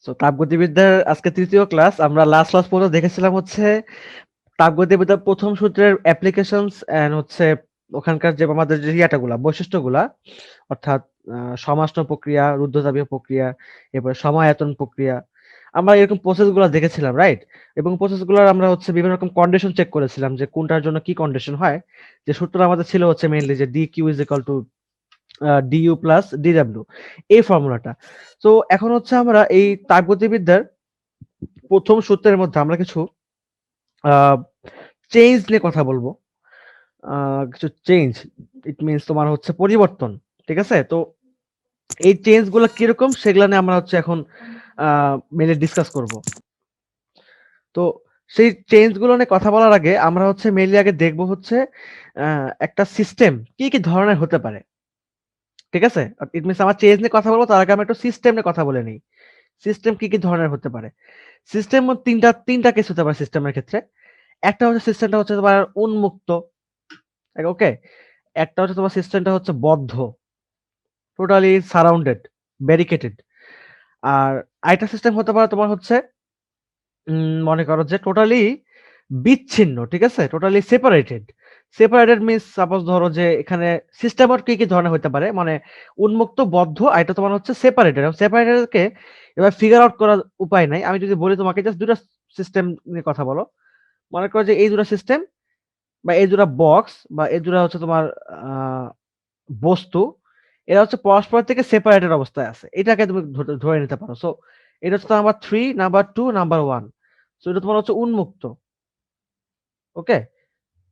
তো তাপগতিবিদ্যার আজকে তৃতীয় ক্লাস। আমরা লাস্ট ক্লাস পর্যন্ত দেখেছিলাম হচ্ছে তাপগতিবিদ্যার প্রথম সূত্রের অ্যাপ্লিকেশনস এন্ড হচ্ছে ওখানকার যে আমাদের যে ইয়াটাগুলা বৈশিষ্ট্যগুলা, অর্থাৎ সমাশ্ন প্রক্রিয়া, রুদ্ধতাপীয় প্রক্রিয়া, এরপর সমায়তন প্রক্রিয়া। আমরা এরকম প্রসেস গুলা দেখেছিলাম, রাইট? এবং প্রসেস গুলার আমরা হচ্ছে বিভিন্ন রকম কন্ডিশন চেক করেছিলাম যে কোনটার জন্য কি কন্ডিশন হয়। যে সূত্র আমাদের ছিল হচ্ছে মেইনলি যে D Q is equal to DU plus DW, এই ফর্মুলাটা। তো এখন হচ্ছে আমরা এই তাপগতিবিদ্যার প্রথম সূত্রের মধ্যে আমরা কিছু চেঞ্জ নিয়ে কথা বলবো। কিছু চেঞ্জ, ইট মিনস তোমার হচ্ছে পরিবর্তন। ঠিক আছে? তো এই চেঞ্জ গুলো কিরকম সেগুলা নিয়ে আমরা হচ্ছে এখন মেলে ডিসকাস করব। তো সেই চেঞ্জ গুলো নিয়ে কথা বলার আগে আমরা হচ্ছে মেইনলি আগে দেখবো হচ্ছে একটা সিস্টেম কি কি ধরনের হতে পারে। ঠিক আছে? ইট মিনস আমার চেঞ্জ নিয়ে কথা বলবো তার আগে আমি একটু সিস্টেম নিয়ে কথা বলে নিই। সিস্টেম কি কি ধরনের হতে পারে? সিস্টেম তিনটা কেস হতে পারে সিস্টেমের ক্ষেত্রে। একটা হচ্ছে সিস্টেমটা হচ্ছে তোমার উন্মুক্ত, ওকে? একটা হচ্ছে তোমার সিস্টেমটা হচ্ছে বদ্ধ, টোটালি সারাউন্ডেড, ব্যারিকেটেড। আর আরেকটা সিস্টেম হতে পারে তোমার হচ্ছে মনে করো যে টোটালি বিচ্ছিন্ন, ঠিক আছে? Totally separated. Separated means suppose ধরো যে এখানে সিস্টেম আর কি কি ধরনের হতে পারে, মানে উন্মুক্ত, বদ্ধ, আর এটা তোমার হচ্ছে সেপারেটেড। এবং সেপারেটেড কে এবার ফিগার আউট করার উপায় নাই। আমি যদি বলি তোমাকে জাস্ট দুটো সিস্টেম নিয়ে কথা বলো। মনে করো যে এই দুটো সিস্টেম বা এই দুটো বক্স বা এই দুটো হচ্ছে তোমার আহ বস্তু, এরা হচ্ছে পরস্পর থেকে সেপারেটেড অবস্থায় আছে। এটাকে তুমি ধরে নিতে পারো। সো এটা হচ্ছে নাম্বার 3, নাম্বার 2, নাম্বার 1। সো এটা তোমার হচ্ছে উন্মুক্ত। ওকে?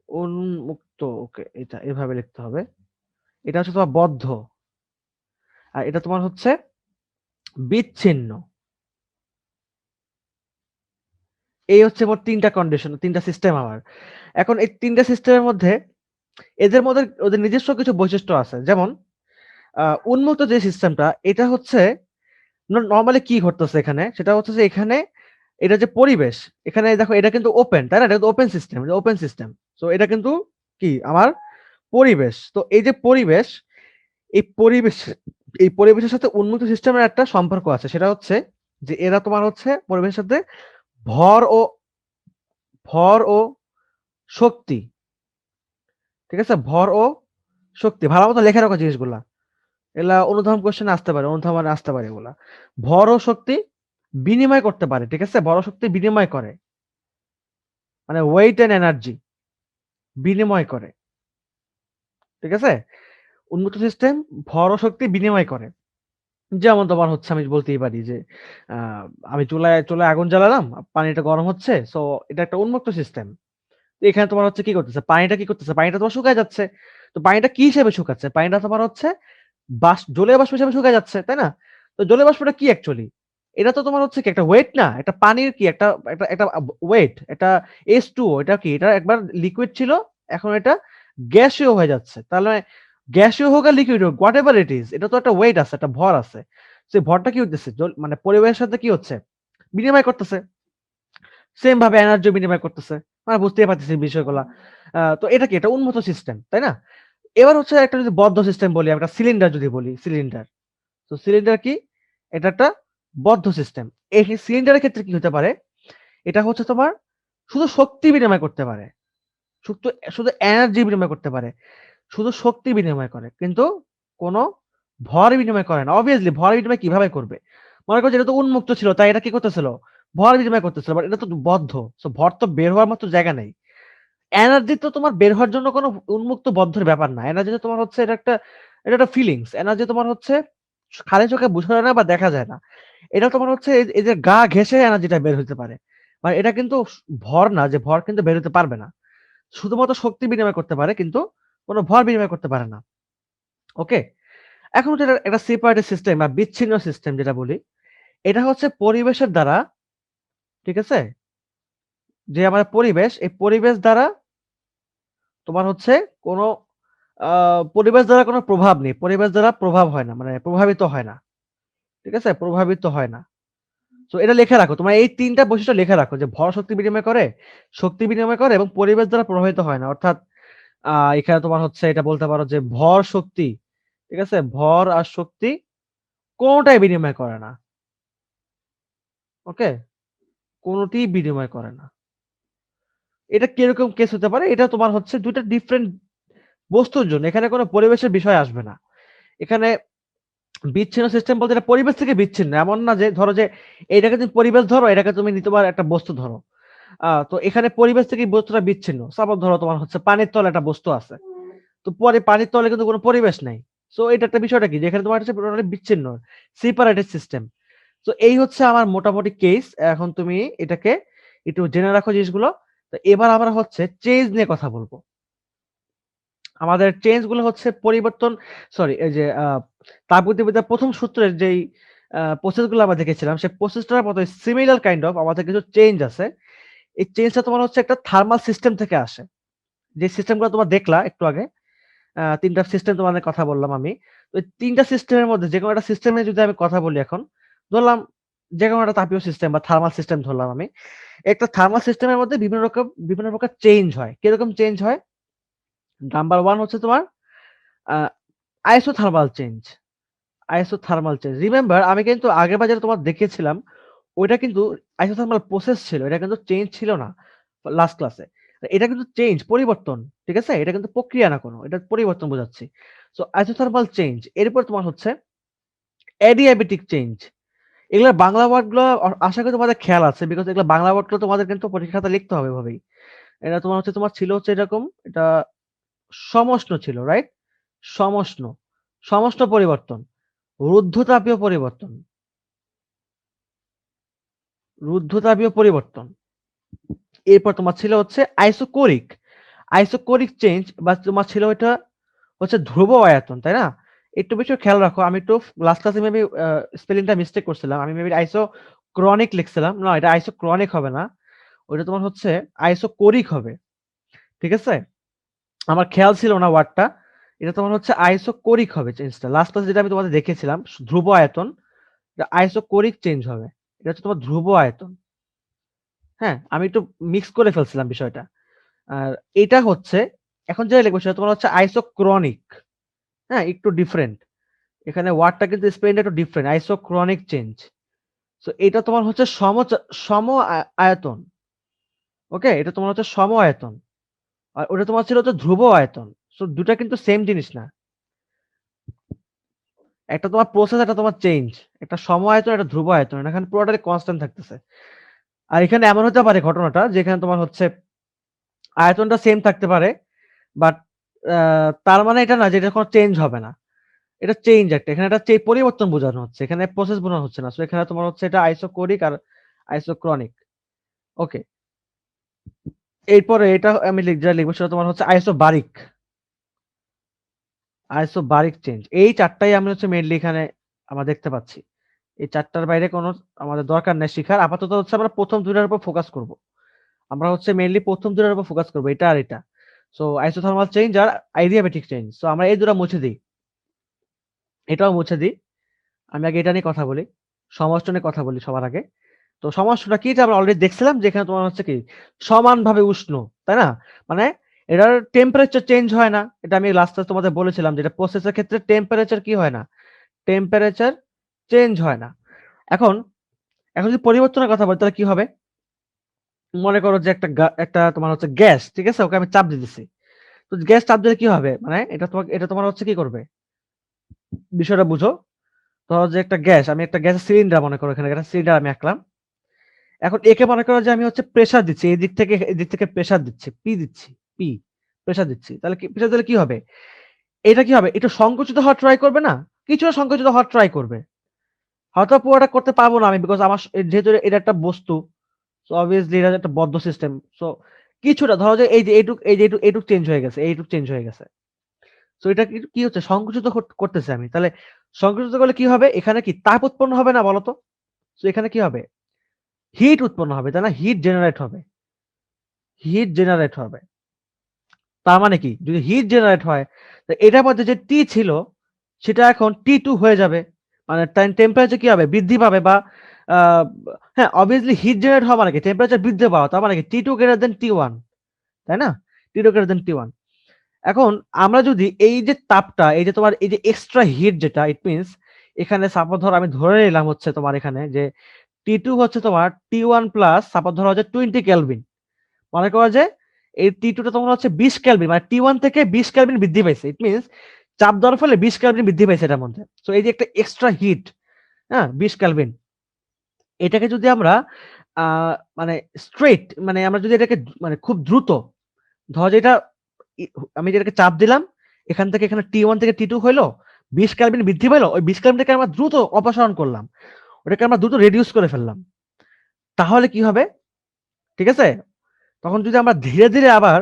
উন্মুক্ত, ওকে, এটা এভাবে লিখতে হবে। এটা হচ্ছে তোমার বদ্ধ, আর এটা তোমার হচ্ছে বিচ্ছিন্ন। এই হচ্ছে মোট তিনটা কন্ডিশন, তিনটা সিস্টেম আমার। এখন এই তিনটা সিস্টেমের মধ্যে এদের মধ্যে ওদের নিজস্ব কিছু বৈশিষ্ট্য আছে। যেমন উন্মুক্ত যে সিস্টেমটা, এটা হচ্ছে নরমালি কি ঘটতেছে এখানে, সেটা হচ্ছে যে এখানে এটা যে পরিবেশ, এখানে দেখো এটা কিন্তু ওপেন, তাই না? এটা কিন্তু open system, open system. So এটা কিন্তু কি আমার পরিবেশ। তো এই যে পরিবেশ, এই পরিবেশ, এই পরিবেশের সাথে উন্মুক্ত সিস্টেমের একটা সম্পর্ক আছে। সেটা হচ্ছে যে এরা তোমার হচ্ছে পরিবেশের সাথে ভর ও ভর ও শক্তি, ঠিক আছে? ভর ও শক্তি ভালো মতো লেখা রাখো জিনিসগুলা। এগুলা অনুধাবন কোশ্চেন আসতে পারে, অনুধাবনে আসতে পারে এগুলা। ভর ও শক্তি বিনিময় করতে পারে, ঠিক আছে? ভর ও শক্তি বিনিময় করে, মানে ওয়েট এন্ড এনার্জি বিনিময় করে, ঠিক আছে? উন্মুক্ত সিস্টেম ভর ও শক্তি বিনিময় করে। যেমন তোমার হচ্ছে আমি বলতেই পারি যে আহ, আমি চুলায় আগুন জ্বালালাম, পানিটা গরম হচ্ছে। সো এটা একটা উন্মুক্ত সিস্টেম। এখানে তোমার হচ্ছে কি করতেছে, পানিটা কি করতেছে, পানিটা তোমার শুকায় যাচ্ছে। তো পানিটা কি হিসেবে শুকাচ্ছে, পানিটা তোমার হচ্ছে জলীয় বাষ্প হিসেবে শুকায় যাচ্ছে, তাই না? তো জলীয় বাষ্পটা কি অ্যাকচুয়ালি? এটা তো তোমার হচ্ছে কি একটা ওয়েট না, একটা পানির কি একটা একটা একটা ওয়েট, এটা H2O। এটা কি, এটা একবার লিকুইড ছিল, এখন এটা গ্যাসীয় হয়ে যাচ্ছে। তাহলে গ্যাসীয় হোক আর লিকুইড হোক, হোয়াট এভার ইট ইজ, এটা তো একটা ওয়েট আছে, একটা ভর আছে। সেই ভরটা কি হচ্ছে, মানে পরিবেশের সাথে কি হচ্ছে, বিনিময় করতেছে। সেম ভাবে এনার্জি বিনিময় করতেছে। মানে বুঝতেই পারতেছি বিষয়গুলা। তো এটা কি, এটা উন্মুক্ত সিস্টেম, তাই না? এবার হচ্ছে একটা যদি বদ্ধ সিস্টেম বলি, একটা সিলিন্ডার যদি বলি, সিলিন্ডার। তো সিলিন্ডার কি, এটা একটা বদ্ধ সিস্টেম। এই সিলিন্ডারের ক্ষেত্রে কি হতে পারে, এটা হচ্ছে তোমার শুধু শক্তি বিনিময় করতে পারে, শুধু শুধু এনার্জি বিনিময় করতে পারে, শুধু শক্তি বিনিময় করে, কিন্তু কোনো ভর বিনিময় করে না। অবভিয়াসলি ভর বিনিময় কিভাবে করবে? মনে করো যে এটা তো উন্মুক্ত ছিল, তাই এটা কি করতেছিল, ভর বিনিময় করতেছিল। বাট এটা তো বদ্ধ, সো ভর তো বের হওয়ার মতো জায়গা নেই। এনার্জি তো তোমার বের হওয়ার জন্য কোনো উন্মুক্ত বদ্ধের ব্যাপার না। এনার্জি তো তোমার হচ্ছে এটা একটা ফিলিংস। এনার্জি তোমার হচ্ছে খালি চোখে বোঝা যায় না বা দেখা যায় না। এটা তোমার হচ্ছে এই যে গা ঘেঁষে এনার্জিটা বের হতে পারে। মানে এটা কিন্তু ভর না, যে ভর কিন্তু বের হতে পারবে না। শুধুমাত্র শক্তি বিনিময় করতে পারে, কিন্তু কোনো ভর বিনিময় করতে পারে না। ওকে? এখন হচ্ছে এটা একটা সেপারেটেড সিস্টেম বা বিচ্ছিন্ন সিস্টেম যেটা বলি, এটা হচ্ছে পরিবেশের দ্বারা, ঠিক আছে? যে আমাদের পরিবেশ, এই পরিবেশ দ্বারা তোমার হচ্ছে কোনো পরিবেশ দ্বারা কোনো প্রভাব নেই। পরিবেশ দ্বারা প্রভাব হয় না, মানে প্রভাবিত হয় না। ঠিক আছে? প্রভাবিত হয় না। সো এটা লিখে রাখো। তোমরা এই ৩ টা বৈশিষ্ট্য লিখে রাখো যে ভর শক্তি বিনিময় করে, শক্তি বিনিময় করে এবং পরিবেশ দ্বারা প্রভাবিত হয় না। অর্থাৎ এখানে তোমার হচ্ছে এটা বলতে পারো যে ভর শক্তি, ঠিক আছে? ভর আর শক্তি কোনটাই বিনিময় করে না। ওকে, কোনোটি বিনিময় করে না। এটা কিরকম কেস হতে পারে? এটা তোমার হচ্ছে দুইটা ডিফারেন্ট বস্তুর জন্য, এখানে কোনো পরিবেশের বিষয় আসবে না। এখানে বিচ্ছিন্ন সিস্টেম বলতে এটা পরিবেশ থেকে বিচ্ছিন্ন। এমন না যে ধরো যে এটাকে তুমি পরিবেশ ধরো, এটাকে তুমি তোমার একটা বস্তু ধরো। তো এখানে পরিবেশ থেকে বস্তুটা বিচ্ছিন্ন। সাপোজ ধরো তোমার হচ্ছে পানির তলে একটা বস্তু আছে। তো পরে পানির তলে কিন্তু কোনো পরিবেশ নাই। সো এটা একটা বিষয়টা কি? যেখানে তোমার হচ্ছে টোটালি বিচ্ছিন্ন, সেপারেটেড সিস্টেম। তো এই হচ্ছে আমার মোটামুটি কেস। এখন তুমি এটাকে একটু জেনে রাখো জিনিসগুলো। তো এবার আমরা হচ্ছে চেঞ্জ নিয়ে কথা বলবো। আমাদের চেঞ্জ গুলো হচ্ছে পরিবর্তন, সরি এই যে তাপগতিবিদ্যার ১ম সূত্রের যেই প্রসেস গুলো আমরা দেখেছিলাম, সেই প্রসেসটার মতো সিমিলার কাইন্ড অফ আমাদের কিছু চেঞ্জ আছে। এই চেঞ্জটা তোমার হচ্ছে একটা থার্মাল সিস্টেম থেকে আসে। যে সিস্টেমগুলো তোমরা দেখলা একটু আগে, ৩ টা সিস্টেম তোমাদের কথা বললাম আমি। তো এই ৩ টা সিস্টেমের মধ্যে যেকোনো একটা সিস্টেম নিয়ে যদি আমি কথা বলি এখন, ধরলাম যেকোনো একটা তাপীয় সিস্টেম বা থার্মাল সিস্টেম ধরলাম আমি। একটা থার্মাল সিস্টেমের মধ্যে বিভিন্ন প্রকার চেঞ্জ হয়। কিরকম চেঞ্জ হয়? নাম্বার 1 হচ্ছে তোমার uh isothermal change. Isothermal change. Remember আমি কিন্তু আগেরবার যেটা তোমার দেখিয়েছিলাম, ওইটা কিন্তু আইসোথার্মাল প্রসেস ছিল। এটা কিন্তু চেঞ্জ ছিল না লাস্ট ক্লাসে। এটা কিন্তু চেঞ্জ, পরিবর্তন। ঠিক আছে? এটা কিন্তু প্রক্রিয়া না কোনো। এটা পরিবর্তন বোঝাচ্ছি। So isothermal change. এরপর তোমার হচ্ছে অ্যাডিয়াবেটিক চেঞ্জ। এগুলার বাংলা ওয়ার্ড গুলো আশা করি তোমাদের খেয়াল আছে। বিকজ এগুলা বাংলা ওয়ার্ড গুলো তোমাদের কিন্তু পরীক্ষার খাতায় লিখতে হবে এভাবেই। এটা তোমার হচ্ছে তোমার ছিল হচ্ছে এরকম, এটা সমষ্ণ ছিল, রাইট? সমষ্ণ। সমষ্ণ পরিবর্তন। রুদ্ধতাপীয় পরিবর্তন। রুদ্ধতাপীয় পরিবর্তন। এরপর তোমার ছিল হচ্ছে আইসোকোরিক। আইসোকোরিক চেঞ্জ বা তোমার ছিল ওইটা হচ্ছে ধ্রুব আয়তন, তাই না? একটু বেশি খেয়াল রাখো। আমি একটু লাস্ট ক্লাসে মেবি স্পেলিংটা মিস্টেক করছিলাম। আমি মেবি আইসোক্রনিক লিখছিলাম। না, এটা আইসোক্রনিক হবে না। ওইটা তোমার হচ্ছে আইসোকোরিক হবে। ঠিক আছে? আমার খেয়াল ছিল না ওয়ার্ডটা। এটা তোমার হচ্ছে আইসোকোরিক হবে চেঞ্জটা। লাস্ট ক্লাসে যেটা আমি তোমাদের দেখিয়েছিলাম ধ্রুব আয়তন, এটা আইসোকোরিক চেঞ্জ হবে। এটা হচ্ছে তোমার ধ্রুব আয়তন। হ্যাঁ? আমি একটু মিক্স করে ফেলছিলাম বিষয়টা। আর এটা হচ্ছে এখন যেটা লিখবো সেটা তোমার হচ্ছে আইসোক্রনিক। হ্যাঁ? একটু ডিফারেন্ট। এখানে ওয়ার্ডটা কিন্তু স্পেলিংটা একটু ডিফারেন্ট। আইসোক্রনিক চেঞ্জ। সো এটা তোমার হচ্ছে সম আয়তন। ওকে? এটা তোমার হচ্ছে সম আয়তন। আর ওটা তোমার ছিল হচ্ছে ধ্রুব আয়তন। সো ২ টা কিন্তু সেম জিনিস না। একটা তোমার প্রসেস, একটা তোমার চেঞ্জ। একটা সম আয়তন, একটা ধ্রুব আয়তন। এখানে পুরোটাই কনস্ট্যান্ট থাকতেছে। আর এখানে এমন হতে পারে ঘটনাটা যেখানে তোমার হচ্ছে আয়তনটা সেম থাকতে পারে। বাট আ তার মানে এটা না যে এটা কোনো চেঞ্জ হবে না। এটা চেঞ্জ একটা। এখানে একটা পরিবর্তন বোঝানো হচ্ছে। এখানে প্রসেস বোঝানো হচ্ছে না। সো এখানে তোমার হচ্ছে এটা আইসোকোরিক আর আইসোক্রনিক। ওকে। এরপরে এটা আমি যা লিখবো সেটা তোমার হচ্ছে আইসোবারিক। Isobaric change. এই ৪ টাই আমি হচ্ছে মেইনলি এখানে আমরা দেখতে পাচ্ছি। এই ৪ টার বাইরে কোনো আমাদের দরকার নাই শিখার। আপাতত হচ্ছে আমরা ১ম ২ টার উপর ফোকাস করব। আমরা হচ্ছে মেইনলি ১ম ২ টার উপর ফোকাস করব। এটা আর এটা। সো আইসোথার্মাল চেঞ্জ আর আইডিয়াবেটিক চেঞ্জ। সো আমরা এই ২ টা মুছে দেই। এটাও মুছে দিই। আমি আগে এটা নিয়ে কথা বলি। সমষ্টি নিয়ে কথা বলি সবার আগে। তো সমস্যাটা কি? এটা আমরা অলরেডি দেখছিলাম যে এখানে তোমার হচ্ছে কি সমানভাবে উষ্ণ, তাই না? মানে এটার টেম্পারেচার চেঞ্জ হয় না। এটা আমি লাস্ট ক্লাসে তোমাদের বলেছিলাম যে এটা প্রসেসের ক্ষেত্রে টেম্পারেচার কি হয় না? টেম্পারেচার চেঞ্জ হয় না। এখন, এখন যদি পরিবর্তনের কথা বলি তাহলে কি হবে? মনে করো যে একটা তোমার হচ্ছে গ্যাস, ঠিক আছে? ওকে আমি চাপ দিতেছি। তো গ্যাস চাপ দিলে কি হবে? মানে এটা তোমার হচ্ছে কি করবে? বিষয়টা বুঝো। ধরো যে একটা গ্যাস, আমি একটা গ্যাসের সিলিন্ডার মনে করো, এখানে একটা সিলিন্ডার আমি আঁকলাম। এখন একে মনে করো যে আমি হচ্ছে প্রেশার দিচ্ছি। এদিক থেকে প্রেশার দিচ্ছি। দিচ্ছি। পি প্রেশার দিচ্ছি। তাহলে কি প্রেশার দিলে কি হবে? এটা কি হবে? একটু সংকুচিত হওয়ার ট্রাই করবে না? কিছুটা সংকুচিত হওয়ার ট্রাই করবে। হয়তো পুরোটা করতে পারবো না আমি, বিকজ আমার যেহেতু এটা একটা বস্তু। সো obviously এটা একটা বদ্ধ সিস্টেম। সো কিছুটা ধরো যে এই যে এইটুক চেঞ্জ হয়ে গেছে। এইটুক চেঞ্জ হয়ে গেছে। সো এটা কি হচ্ছে? সংকুচিত করতেছি আমি। তাহলে সংকুচিত করলে কি হবে? এখানে কি তাপ উৎপন্ন হবে না বলো তো? সো এখানে কি হবে? হিট উৎপন্ন হবে, তাই না? হিট জেনারেট হবে। হিট জেনারেট হবে। তার মানে কি? যদি হিট জেনারেট হয়, তো এটার মধ্যে যে টি ছিল সেটা এখন T2 হয়ে যাবে। মানে টেম্পারেচার কি হবে? বৃদ্ধি পাবে বা আ হ্যাঁ, obviously হিট জেনারেট হওয়া মানে কি? টেম্পারেচার বৃদ্ধি পাওয়া। তার মানে কি? T2 greater than T1, তাই না? T2 greater than T1। এখন আমরা যদি এই যে তাপটা, এই যে তোমার এই যে এক্সট্রা হিট যেটা, ইট মিনস এখানে সাপোজ ধরো আমি ধরে নিলাম হচ্ছে তোমার এখানে যে T2 হচ্ছে তোমার T1 প্লাস সাপোজ ধরো যে 20 কেলভিন। মনে করো যে এই T2 টা তোমার হচ্ছে 20 কেলভিন, মানে T1 থেকে 20 কেলভিন বৃদ্ধি পাইছে। ইট মিনস চাপ দেওয়ার ফলে 20 কেলভিন বৃদ্ধি পাইছে এটার মধ্যে। সো এই যে একটা এক্সট্রা হিট, হ্যাঁ 20 কেলভিন, এটাকে যদি আমরা মানে স্ট্রেট, মানে আমরা যদি এটাকে মানে খুব দ্রুত ধরো যে এটা আমি যেটাকে চাপ দিলাম, এখান থেকে এখানে T1 থেকে T2 হইলো, 20 কেলভিন বৃদ্ধি পাইলো, ওই 20 কেলভিনটাকে আমরা দ্রুত অপসারণ করলাম, ওটাকে আমরা দ্রুত রিডিউস করে ফেললাম। তাহলে কি হবে? ঠিক আছে? তখন যদি আমরা ধীরে, ধীরে আবার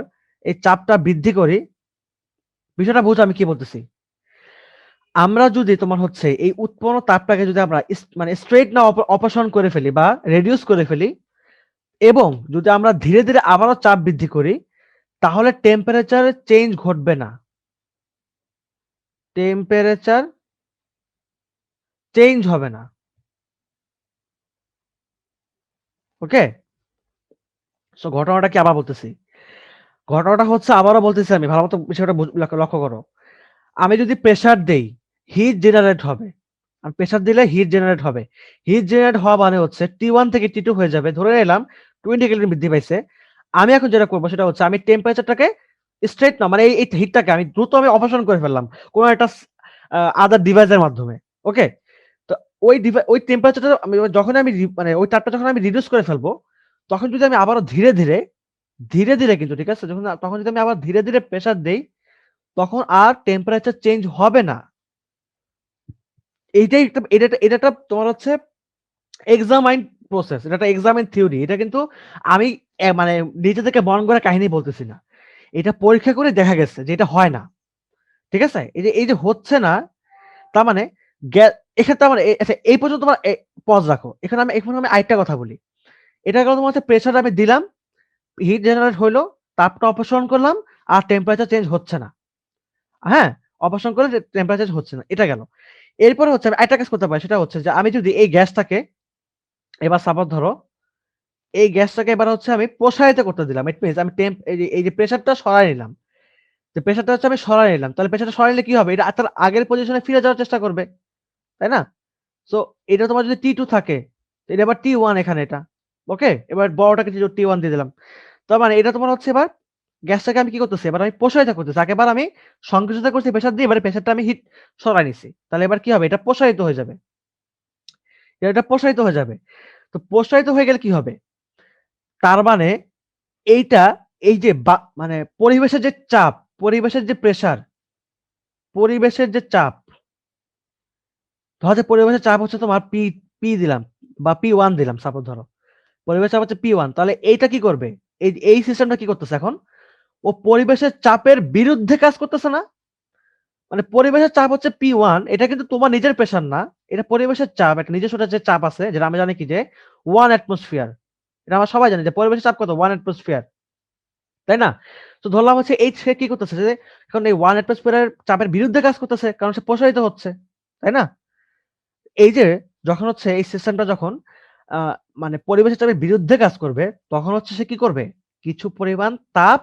এই চাপটা বৃদ্ধি করি, বিষয়টা বুঝো আমি কি বলতেছি। আমরা যদি তোমার হচ্ছে এই উৎপন্ন তাপটাকে যদি আমরা মানে স্ট্রেইট না অপসারণ করে ফেলি বা রিডিউস করে ফেলি, এবং যদি আমরা ধীরে, ধীরে আবারও চাপ বৃদ্ধি করি, তাহলে টেম্পারেচার চেঞ্জ ঘটবে না। টেম্পারেচার চেঞ্জ হবে না। ওকে? সো ঘটনাটা কি আবার বলতেছি। ঘটনাটা হচ্ছে আবারও বলতেছি আমি, ভালোমতো বিষয়টা লক্ষ্য করো। আমি যদি প্রেসার দেই, হিট জেনারেট হবে। আমি প্রেসার দিলে হিট জেনারেট হবে। হিট জেনারেট হওয়া মানে হচ্ছে T1 থেকে T2 হয়ে যাবে। ধরে নিলাম 20 কেলভিন বৃদ্ধি পাইছে। আমি এখন যেটা করব সেটা হচ্ছে আমি টেম্পারেচারটাকে স্ট্রেট না, মানে এই হিটটাকে আমি দ্রুত অপসারণ করে ফেললাম কোন একটা আদার ডিভাইসের মাধ্যমে। ওকে? তো ওই টেম্পারেচারটা যখন আমি মানে ওই তাপটা যখন আমি রিডিউস করে ফেলবো, তখন যদি আমি আবারও ধীরে, ধীরে, ধীরে, ধীরে কিন্তু ঠিক আছে? তখন যদি আমি আবার ধীরে, ধীরে প্রেসার দেই, তখন আর টেম্পারেচার চেঞ্জ হবে না। এটা একটা তোমার হচ্ছে এক্সামাইন প্রসেস। এটা একটা এক্সামাইন থিওরি। এটা কিন্তু আমি মানে নিজে থেকে মন গড়া কাহিনী বলতেছি না। এটা পরীক্ষা করে দেখা গেছে যে এটা হয় না। ঠিক আছে? এই যে হচ্ছে না, তার মানে এখানে তার মানে আচ্ছা এই পর্যন্ত তোমার পজ রাখো। এখন আমি আরেকটা কথা বলি। এটা গেল তোমার হচ্ছে প্রেশার আমি দিলাম, হিট জেনারেট হইলো, তাপটা অপসারণ করলাম, আর টেম্পারেচার চেঞ্জ হচ্ছে না। হ্যাঁ? অপসারণ করলে টেম্পারেচার হচ্ছে না। এটা গেল। এরপরে হচ্ছে আমি আরেকটা কাজ করতে পারি, সেটা হচ্ছে যে আমি যদি এই গ্যাসটাকে এবার সাপোজ ধরো এই গ্যাসটাকে এবার হচ্ছে আমি প্রসারিত করতে দিলাম। ইট মিনস আমি এই যে প্রেসারটা সরায় নিলাম। যে প্রেসারটা হচ্ছে আমি সরায় নিলাম। তাহলে প্রেসারটা সরাইলে কি হবে? এটা তার আগের পজিশনে ফিরে যাওয়ার চেষ্টা করবে। তাই না? সো এটা তোমার যদি T2 থাকে, এটা এবার T1 এখানে এটা। ওকে? এবার বড়টাকে T1 দিয়ে দিলাম। তার মানে এটা তোমার হচ্ছে এবার গ্যাসটাকে আমি কি করতেছি? এবার আমি প্রসারিত করতেছি। আগেরবার আমি সংকুচিত করছি প্রেসার দিয়ে, এবারে প্রেসারটা আমি সরায় নিছি। তাহলে এবার কি হবে? এটা প্রসারিত হয়ে যাবে। এটা প্রসারিত হয়ে যাবে। তো প্রসারিত হয়ে গেলে কি হবে? তার মানে এইটা এই যে মানে পরিবেশের যে চাপ, পরিবেশের যে প্রেসার, পরিবেশের যে চাপ, ধরো যে পরিবেশের চাপ হচ্ছে তোমার পি দিলাম বা P1 দিলাম সাপোজ ধরো। পরিবেশের চাপ হচ্ছে P1, তাহলে এইটা কি করবে? এই সিস্টেমটা কি করতেছে এখন? ও পরিবেশের চাপের বিরুদ্ধে কাজ করতেছে না? মানে পরিবেশের চাপ হচ্ছে P1, এটা কিন্তু তোমার নিজের প্রেসার না। এটা পরিবেশের চাপ, একটা নিজস্ব যে চাপ আছে, যেটা আমি জানি কি যে 1 অ্যাটমসফিয়ার। এটা আমরা সবাই জানি যে পরিবেশের চাপ কত? 1 অ্যাটমসফিয়ার। তাই না? তো ধরলাম হচ্ছে সে কি করতেছে যে এখন এই 1 অ্যাটমসফিয়ারের চাপের বিরুদ্ধে কাজ করতেছে, কারণ সে প্রসারিত হচ্ছে। তাই না? এই যে যখন হচ্ছে এই সিস্টেমটা যখন আ মানে পরিবেশের চাপের বিরুদ্ধে কাজ করবে, তখন হচ্ছে সে কি করবে? কিছু পরিমাণ তাপ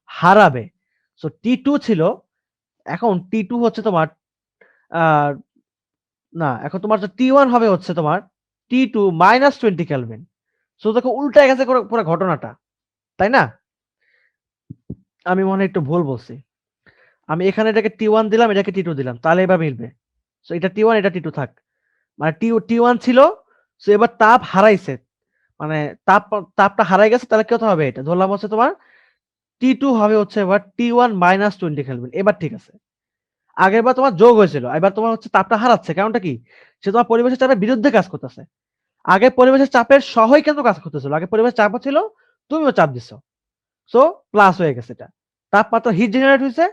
হারাবে। সো T2 ছিল, এখন T2 হচ্ছে তোমার আ না, এখন তোমার T1 হবে হচ্ছে তোমার T2 -20 কেলভিন। সো দেখো উল্টায় গেছে পুরো ঘটনাটা। তাই না? আমি মনে হয় একটু ভুল বলছি। আমি এখানে এটাকে T1 দিলাম, এটাকে T2 দিলাম। তাহলে এবার মিলবে। সো এটা T1, এটা T2 থাক। মানে T1 ছিল, সো এবার তাপ হারাইছে। মানে তাপটা হারাই গেছে, তাহলে কত হবে এটা? ধরলাম হচ্ছে তোমার T2 হবে হচ্ছে এবার T1 -20 কেলভিন। এবার ঠিক আছে। আগেরবার তোমার যোগ হয়েছিল। এবার তোমার হচ্ছে তাপটা হারাচ্ছে। কারণটা কি? সে তোমার পরিবেশের চাপের বিরুদ্ধে কাজ করতেছে। আগে পরিবেশের চাপের সহই কিন্তু কাজ করতেছিল। আগে পরিবেশের চাপও ছিল, তুমিও চাপ দিচ্ছ। সো প্লাস হয়ে গেছে এটা। তাপমাত্রা হিট জেনারেট হইছে,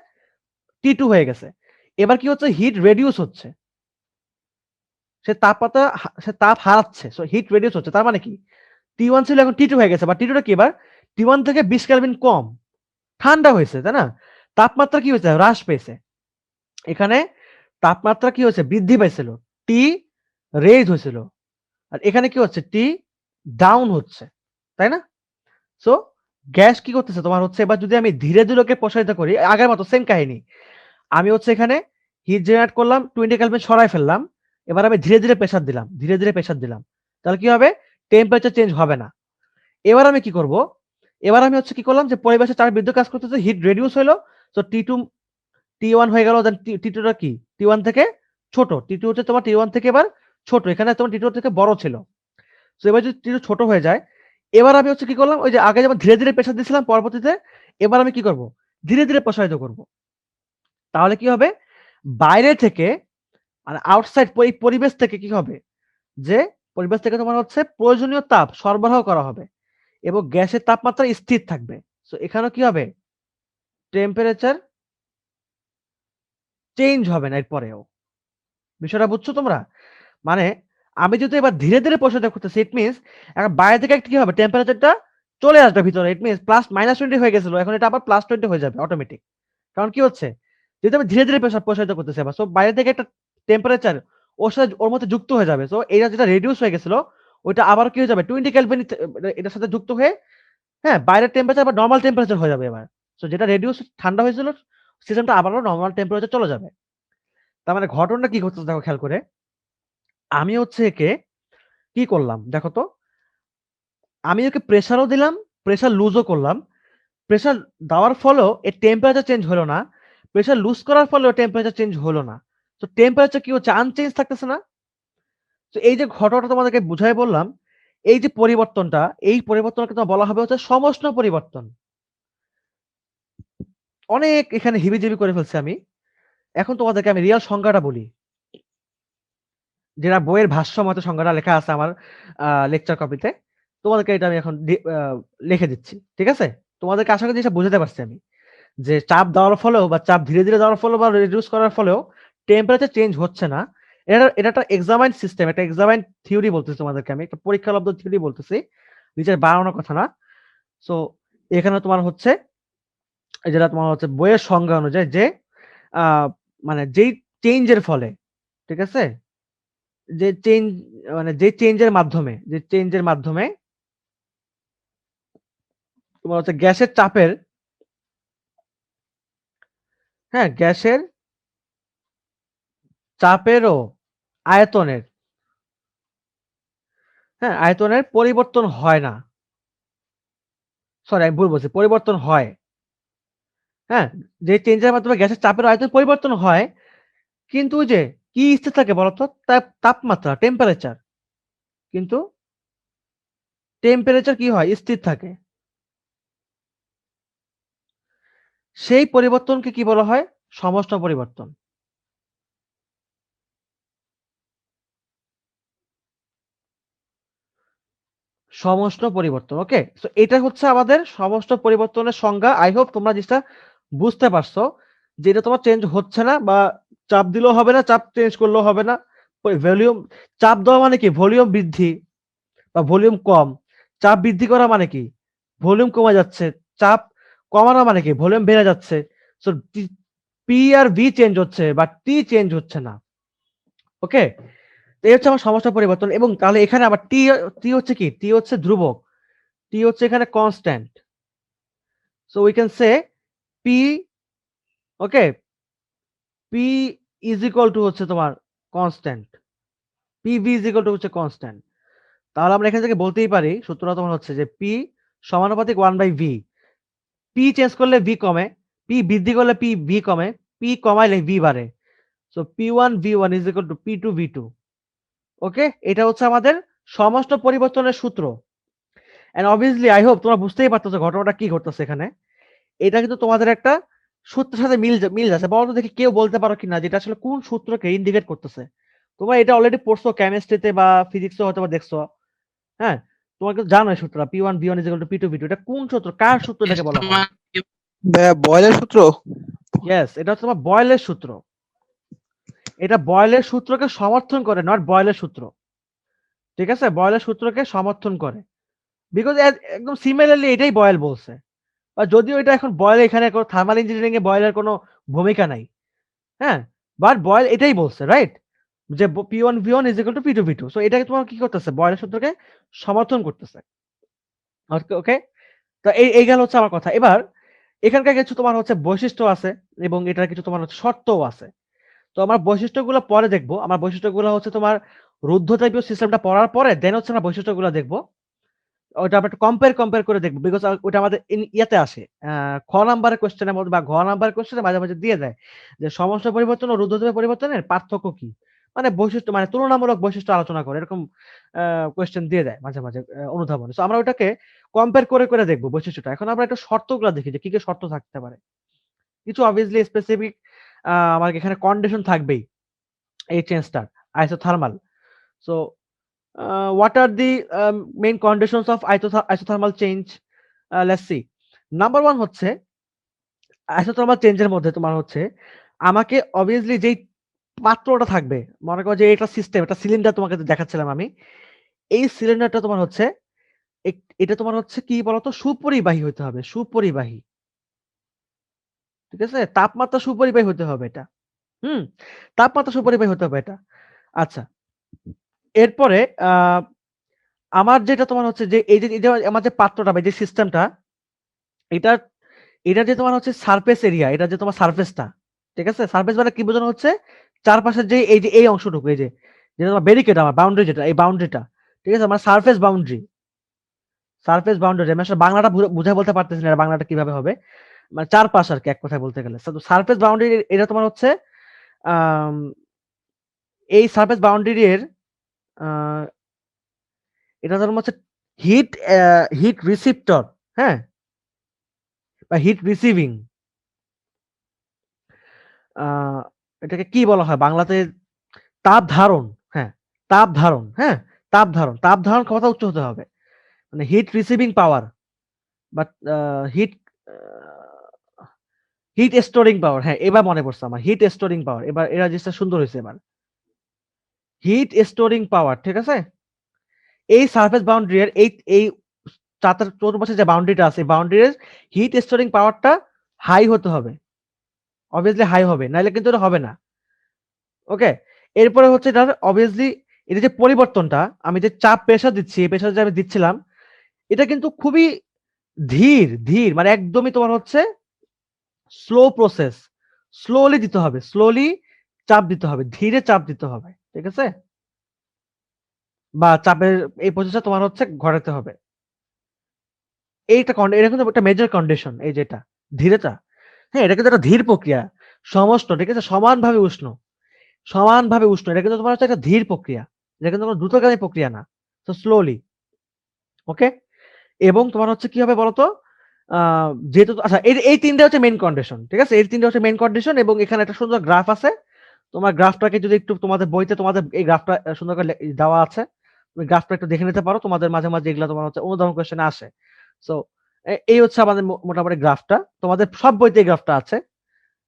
T2 হয়ে গেছে। এবার কি হচ্ছে? হিট রিডিউস হচ্ছে। সে তাপ হারাচ্ছে। সো হিট রিডিউস হচ্ছে। তার মানে কি? T1 ছিল, এখন T2 হয়ে গেছে। বা T2 টা কি এবার? T1 থেকে 20 কেলভিন কম। ঠান্ডা হয়েছে, তাই না? তাপমাত্রা কি হয়েছে? হ্রাস পেয়েছে। এখানে তাপমাত্রা কি হয়েছে? বৃদ্ধি পাইছিল। T রেইজ হয়েছিল। আর এখানে কি হচ্ছে? T ডাউন হচ্ছে। তাই না? সো গ্যাস কি করতেছে? তোমার হচ্ছে এবার যদি আমি ধীরে, ধীরে ওকে প্রসারিত করি, আগের মতো সেম কাহিনী। আমি হচ্ছে এখানে হিট জেনারেট করলাম, 20 কেলভিন সরায় ফেললাম। এবার আমি ধীরে, ধীরে প্রেসার দিলাম। ধীরে, ধীরে প্রেসার দিলাম। তাহলে কি হবে? টেম্পারেচার চেঞ্জ হবে না। এবার আমি কি করব, এবার আমি হচ্ছে কি করলাম যে পরিবেশে চাপ বৃদ্ধি কাজ করতেছে, হিট রিডিউস হইলো। সো T2 T1 হয়ে গেল, দেন T2 টা কি T1 থেকে ছোট, T2 হচ্ছে তোমার T1 থেকে এবার ছোট, এখানে তোমার T2 থেকে বড় ছিল। সো এবার যদি T2 ছোট হয়ে যায়, এবার আমি হচ্ছে কি করলাম, ওই যে আগে যেমন ধীরে ধীরে প্রেসার দিয়েছিলাম, পরবর্তীতে এবার আমি কি করব, ধীরে ধীরে প্রসারিত করব। তাহলে কি হবে, বাইরে থেকে মানে আউটসাইড পরিবেশ থেকে কি হবে, যে পরিবেশ থেকে তোমার হচ্ছে প্রয়োজনীয় তাপ সরবরাহ করা হবে এবং গ্যাসের তাপমাত্রা স্থির থাকবে। সো এখানেও কি হবে, টেম্পারেচার চেঞ্জ হবে না এরপরেও। বিষয়টা বুঝছো তোমরা? মানে আমি যদি এবার ধীরে ধীরে প্রসারিত করতেছি, ইট মিনস এখন বাইরে থেকে একটা কি হবে, টেম্পারেচারটা চলে আসবে ভিতরে, ইট মিনস প্লাস -20 হয়ে গেছিল, এখন এটা আবার +20 হয়ে যাবে অটোমেটিক। কারণ কি হচ্ছে, যেহেতু আমি ধীরে ধীরে প্রসারিত করতেছি আবার, সো বাইরে থেকে একটা টেম্পারেচার ওর সাথে ওর মধ্যে যুক্ত হয়ে যাবে। সো এটা যেটা রিডিউস হয়ে গেছিল, ওইটা আবার কি হয়ে যাবে, 20 কেলভিন এটার সাথে যুক্ত হয়ে, হ্যাঁ, বাইরের টেম্পারেচার আবার নরমাল টেম্পারেচার হয়ে যাবে এবার। সো যেটা রিডিউস ঠান্ডা হয়েছিল, সিস্টেমটা আবারও নরমাল টেম্পারেচার চলে যাবে। তার মানে ঘটনাটা কি ঘটতেছে দেখো খেয়াল করে। আমি হচ্ছে একে কি করলাম দেখো তো, আমি ওকে প্রেসারও দিলাম, প্রেসার লুজও করলাম। প্রেসার দেওয়ার ফলেও এর টেম্পারেচার চেঞ্জ হলো না, প্রেসার লুজ করার ফলেও টেম্পারেচার চেঞ্জ হলো না। তো টেম্পারেচার কি হচ্ছে, আনচেঞ্জ থাকতেছে না। তো এই যে ঘটনাটা তোমাদেরকে বুঝাই বললাম, এই যে পরিবর্তনটা, এই পরিবর্তনকে তোমার বলা হবে হচ্ছে সমষ্ণ পরিবর্তন। অনেক এখানে হিবিজিবি করে ফেলছি আমি। এখন তোমাদেরকে আমি রিয়াল সংজ্ঞাটা বলি, যেটা বইয়ের ভাষ্য মতে সংজ্ঞাটা লেখা আছে আমার লেকচার কপিতে। তোমাদেরকে এটা আমি এখন লিখে দিচ্ছি, ঠিক আছে? তোমাদেরকে আশা করি জিনিসটা বুঝাতে পারছি আমি, যে চাপ দেওয়ার ফলেও বা চাপ ধীরে ধীরে দেওয়ার ফলেও বা রিডিউস করার ফলেও টেম্পারেচার চেঞ্জ হচ্ছে না। এটা একটা এক্সামাইন সিস্টেম, একটা এক্সামাইন থিওরি বলতেছি তোমাদেরকে আমি, একটা পরীক্ষালব্ধ থিওরি বলতেছি, নিজের বানানোর কথা না। সো এখানে তোমার হচ্ছে যেটা তোমার হচ্ছে বইয়ের সংজ্ঞা অনুযায়ী, যে আহ মানে যেই চেঞ্জের ফলে, ঠিক আছে, যে চেঞ্জ মানে যে চেঞ্জের মাধ্যমে তোমার হচ্ছে গ্যাসের চাপের, হ্যাঁ, গ্যাসের চাপের ও আয়তনের, হ্যাঁ, আয়তনের পরিবর্তন হয় না। সরি, আমি ভুল বলছি, পরিবর্তন হয়। হ্যাঁ, যে চেঞ্জের মাধ্যমে গ্যাসের চাপের ও আয়তন পরিবর্তন হয়, কিন্তু ওই যে কি স্থির থাকে বলতো, তাপমাত্রা, টেম্পারেচার। কিন্তু টেম্পারেচার কি হয়, স্থির থাকে। সেই পরিবর্তনকে কি বলা হয়, সমষ্ণ পরিবর্তন। সমষ্ণ পরিবর্তন, ওকে। সো এটা হচ্ছে আমাদের সমষ্ণ পরিবর্তনের সংজ্ঞা। আই হোপ তোমরা জিনিসটা বুঝতে পারছো, যে এটা তোমার চেঞ্জ হচ্ছে না, বা চাপ দিলেও হবে না, চাপ চেঞ্জ করলেও হবে না। ভলিউম, চাপ দেওয়া মানে কি, ভলিউম বৃদ্ধি বা ভলিউম কম। চাপ বৃদ্ধি করা মানে কি, ভলিউম কমে যাচ্ছে। চাপ কমানো মানে কি, ভলিউম বেড়ে যাচ্ছে। So P R V change হচ্ছে, বা টি চেঞ্জ হচ্ছে না। ওকে, এই হচ্ছে আমার সমষ্ণ পরিবর্তন। এবং তাহলে এখানে আবার টি, টি হচ্ছে কি, টি হচ্ছে ধ্রুবক, টি হচ্ছে এখানে constant. So we can say P, okay, P is equal to হচ্ছে তোমার constant, P V is equal to হচ্ছে কনস্ট্যান্ট। তাহলে আমরা এখান থেকে বলতেই পারি, সূত্রটা তোমার হচ্ছে যে পি সমানুপাতিক 1/v। পি চেঞ্জ করলে ভি কমে, পি বৃদ্ধি করলে পি ভি কমে, পি কমাইলে ভি বাড়ে। So P1V1 is equal two P2V2। ওকে, এটা হচ্ছে আমাদের সমষ্ণ পরিবর্তনের সূত্র। এন্ড অবভিয়াসলি আই হোপ তোমরা বুঝতেই পারতেছো ঘটনাটা কি ঘটতেছে এখানে। এটা কিন্তু তোমাদের একটা সূত্রের সাথে মিল যাচ্ছে। বলো তো দেখি, কেউ বলতে পারো কিনা যেটা আসলে কোন সূত্রকে ইন্ডিকেট করতেছে। তোমরা এটা অলরেডি পড়ছো কেমিস্ট্রিতে বা ফিজিক্সে হয়তো বা দেখছো। হ্যাঁ, তোমরা কিন্তু জানো এই সূত্রটা, P1V1 is equal two P2V2। এটা কোন সূত্র, কার সূত্র এটাকে বলা হয়? বয়লের সূত্র। ইয়েস, এটা হচ্ছে তোমার বয়েলের সূত্র। এটা বয়েলের সূত্রকে সমর্থন করে, নট বয়েলের সূত্র। ঠিক আছে, বয়েলের সূত্রকে সমর্থন করে। বিকজ একদম সিমিলারলি এটাই বয়েল বলছে। আর যদিও এটা এখন বয়েল, এখানে কোনো থার্মাল ইঞ্জিনিয়ারিং এ বয়েলের কোনো ভূমিকা নাই। হ্যাঁ, বাট বয়েল এটাই বলছে, রাইট, যে P1V1 is equal two P2V2। So এটাকে তোমার কি করতেছে, বয়েলের সূত্রকে সমর্থন করতেছে। ওকে ওকে, তো এই গেল হচ্ছে আমার কথা। এবার এখানকার কিছু তোমার হচ্ছে বৈশিষ্ট্য আছে, এবং এটার কিছু তোমার হচ্ছে শর্তও আছে। তো আমার বৈশিষ্ট্যগুলো পরে দেখবো। আমার বৈশিষ্ট্যগুলো হচ্ছে তোমার রুদ্ধতাপীয় সিস্টেমটা পড়ার পরে দেন হচ্ছে আমরা বৈশিষ্ট্যগুলো দেখবো। ওটা আমরা একটু কম্পেয়ার করে দেখবো, বিকজ ওটা আমাদের ইয়াতে আসে খ নাম্বারের কোশ্চেনের মধ্যে বা ঘ নাম্বারের কোশ্চেনে মাঝে মাঝে দিয়ে দেয় যে সমস্যা পরিবর্তন ও রুদ্ধতাপীয় পরিবর্তনের পার্থক্য কি, মানে বৈশিষ্ট্য মানে তুলনামূলক বৈশিষ্ট্য আলোচনা করে এরকম কোশ্চেন দিয়ে দেয় মাঝে মাঝে অনুধাবনে। তো আমরা ওটাকে কম্পেয়ার করে দেখবো বৈশিষ্ট্যটা। এখন আমরা একটু শর্তগুলো দেখি যে কি কি শর্ত থাকতে পারে। কিছু অবভিয়াসলি স্পেসিফিক আমার এখানে কন্ডিশন থাকবেই এই চেঞ্জটার, isothermal. So what are the main conditions of isothermal change? Let's see. Number 1 হচ্ছে আইসোথার্মাল চেঞ্জের মধ্যে তোমার হচ্ছে আমাকে obviously যেই পাত্রটা থাকবে, মনে করো যে এটা সিস্টেম, এটা সিলিন্ডার তোমাকে দেখাচ্ছিলাম আমি। এই সিলিন্ডারটা তোমার হচ্ছে এটা তোমার হচ্ছে কি বলতো, সুপরিবাহী হইতে হবে, সুপরিবাহী। ঠিক আছে? তাপমাত্রা সুপরিবাহী হতে হবে এটা। হুম? তাপমাত্রা সুপরিবাহী হতে হবে এটা। আচ্ছা। এরপরে আমার যেটা তোমার হচ্ছে যে এই যে আমার যে পাত্রটা বা যে সিস্টেমটা, এটা এটা যে তোমার হচ্ছে সারফেস এরিয়া, এটা যে তোমার সারফেসটা, ঠিক আছে? সারফেস মানে কি বোঝানো হচ্ছে? চারপাশের যে এই যে এই অংশটুকু, এই যে যেটা তোমার ব্যারিকেড, আমার বাউন্ডারি যেটা, এই বাউন্ডারিটা, ঠিক আছে? আমার সারফেস বাউন্ডারি, সারফেস বাউন্ডারি। আমি আসলে বাংলাটা বুঝায় বলতে পারতেছি না, বাংলাটা কিভাবে হবে? মানে চারপাশ আরকি এক কথায় বলতে গেলে। সারফেস বাউন্ডারি এটা তোমার হচ্ছে আম এই সারফেস বাউন্ডারি এর আ এটা ধরুন হচ্ছে হিট রিসিপ্টর, হ্যাঁ? বা হিট রিসিভিং, আ এটাকে কি বলা হয় বাংলাতে? তাপ ধারণ, হ্যাঁ, তাপ ধারণ, হ্যাঁ? তাপ ধারণ ক্ষমতা উচ্চ হতে হবে। মানে heat receiving power but heat uh heat storing power, হ্যাঁ, এবার মনে পড়ছে আমার। Heat storing power. এবার এরা জিনিসটা সুন্দর হইছে এবার। হিট স্টোরিং পাওয়ার, ঠিক আছে? এই সারফেস বাউন্ডারি এর এই চতুর্পাশে যে বাউন্ডারিটা আছে, বাউন্ডারির হিট স্টোরিং পাওয়ারটা হাই হতে হবে। obviously হাই হবে। নাইলে কিন্তু এটা হবে না। ওকে? এরপরে হচ্ছে এটার obviously এটা যে পরিবর্তনটা, আমি যে চাপ প্রেশার দিচ্ছি, এই প্রেশার যে আমি দিচ্ছিলাম, এটা কিন্তু খুবই ধীর মানে একদমই তোমার হচ্ছে স্লো প্রসেস। স্লোলি দিতে হবে। স্লোলি চাপ দিতে হবে। ধীরে চাপ দিতে হবে। ঠিক আছে? বা চাপের এই প্রসেসটা তোমার হচ্ছে ঘটাতে হবে। এটা কিন্তু একটা মেজর কন্ডিশন, এই যেটা ধীরে চা। হ্যাঁ, এটা কিন্তু একটা ধীর প্রক্রিয়া। সমস্ত, ঠিক আছে? সমানভাবে উষ্ণ। সমানভাবে উষ্ণ। এটা কিন্তু তোমার হচ্ছে একটা ধীর প্রক্রিয়া। এটা কিন্তু কোনো দ্রুতগামী প্রক্রিয়া না। So slowly. ওকে? এবং তোমার হচ্ছে কি হবে বলতো? আ যেহেতু আচ্ছা এই ৩ টা হচ্ছে মেইন কন্ডিশন। ঠিক আছে? এই ৩ টা হচ্ছে মেইন কন্ডিশন এবং এখানে একটা সুন্দর গ্রাফ আছে। তোমার গ্রাফটাকে যদি একটু তোমাদের বইতে তোমাদের এই গ্রাফটা সুন্দর করে দেওয়া আছে। তুমি গ্রাফটা একটু দেখে নিতে পারো। তোমাদের মাঝে মাঝে এগুলা তোমার হচ্ছে অনুধাবন কোয়েশ্চেনে আসে। সো এই হচ্ছে আমাদের মোটামুটি গ্রাফটা। তোমাদের সব বইতে এই গ্রাফটা আছে।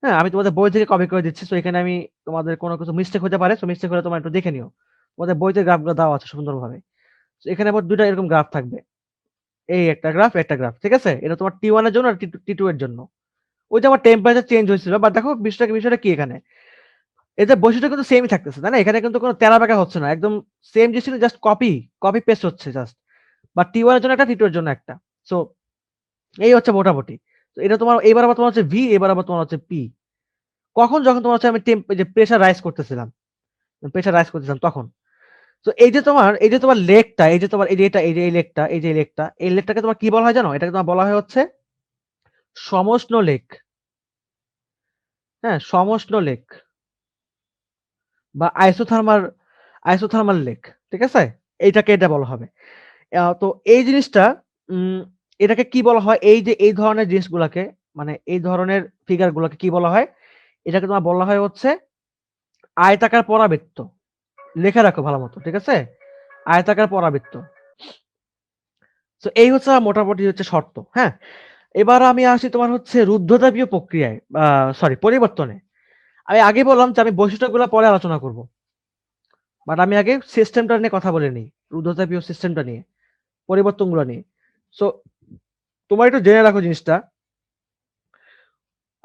হ্যাঁ? আমি তোমাদের বই থেকে কপি করে দিচ্ছি। সো এখানে আমি তোমাদের কোনো কিছু মিস্টেক হতে পারে। সো মিস্টেক হলে তোমরা একটু দেখে নিও। তোমাদের বইতে গ্রাফগুলো দেওয়া আছে সুন্দরভাবে। সো এখানে মোট ২ টা এরকম গ্রাফ থাকবে। এই একটা গ্রাফ, একটা গ্রাফ। ঠিক আছে? এটা তোমার T1 এর জন্য আর T2 এর জন্য। ওই যে আমার টেম্পারেচার চেঞ্জ হয়েছিল। বাট দেখো বিষয়টা কি এখানে? এদের বৈশিষ্ট্য কিন্তু সেমই থাকতেছে, তাই না? এখানে কিন্তু কোনো তেড়াবেঁকা হচ্ছে না। একদম সেম জিনিস কিন্তু জাস্ট কপি পেস্ট হচ্ছে জাস্ট। বাট T1 এর জন্য একটা, T2 এর জন্য একটা। সো এই হচ্ছে মোটামুটি। তো এটা তোমার এবার আবার তোমার হচ্ছে V, এবার আবার তোমার হচ্ছে P। কখন? যখন তোমার হচ্ছে আমি এই যে প্রেশার রাইজ করতেছিলাম। তখন। তো এই যে তোমার লেগটা, এই যে তোমার এই যে এটা, এই যে এই লেগটা, এই লেগটাকে তোমার কি বলা হয় জানো? এটাকে তোমার বলা হয় হচ্ছে সমষ্ণ লেগ। হ্যাঁ? সমষ্ণ লেগ বা আইসোথার্মাল লেগ। ঠিক আছে? এটা বলা হবে। তো এই জিনিসটা উম এটাকে কি বলা হয়? এই যে এই ধরনের জিনিসগুলাকে, মানে এই ধরনের ফিগার গুলাকে কি বলা হয়? এটাকে তোমার বলা হয় হচ্ছে আয়তাকার পরাবৃত্ত। লিখে রাখো ভালোমতো। ঠিক আছে? আয়তাকার পরাবৃত্ত। সো এই হচ্ছে মোটামুটি হচ্ছে শর্ত। হ্যাঁ? এবার আমি আসি তোমার হচ্ছে রুদ্ধতাপীয় প্রক্রিয়ায়, সরি, পরিবর্তনে। আমি আগেই বললাম যে আমি বৈশিষ্ট্যগুলা পরে আলোচনা করব। বাট আমি আগে সিস্টেমটা নিয়ে কথা বলে নিই। রুদ্ধতাপীয় সিস্টেমটা নিয়ে, পরিবর্তনগুলো নিয়ে। সো তোমার একটু জেনে রাখো জিনিসটা।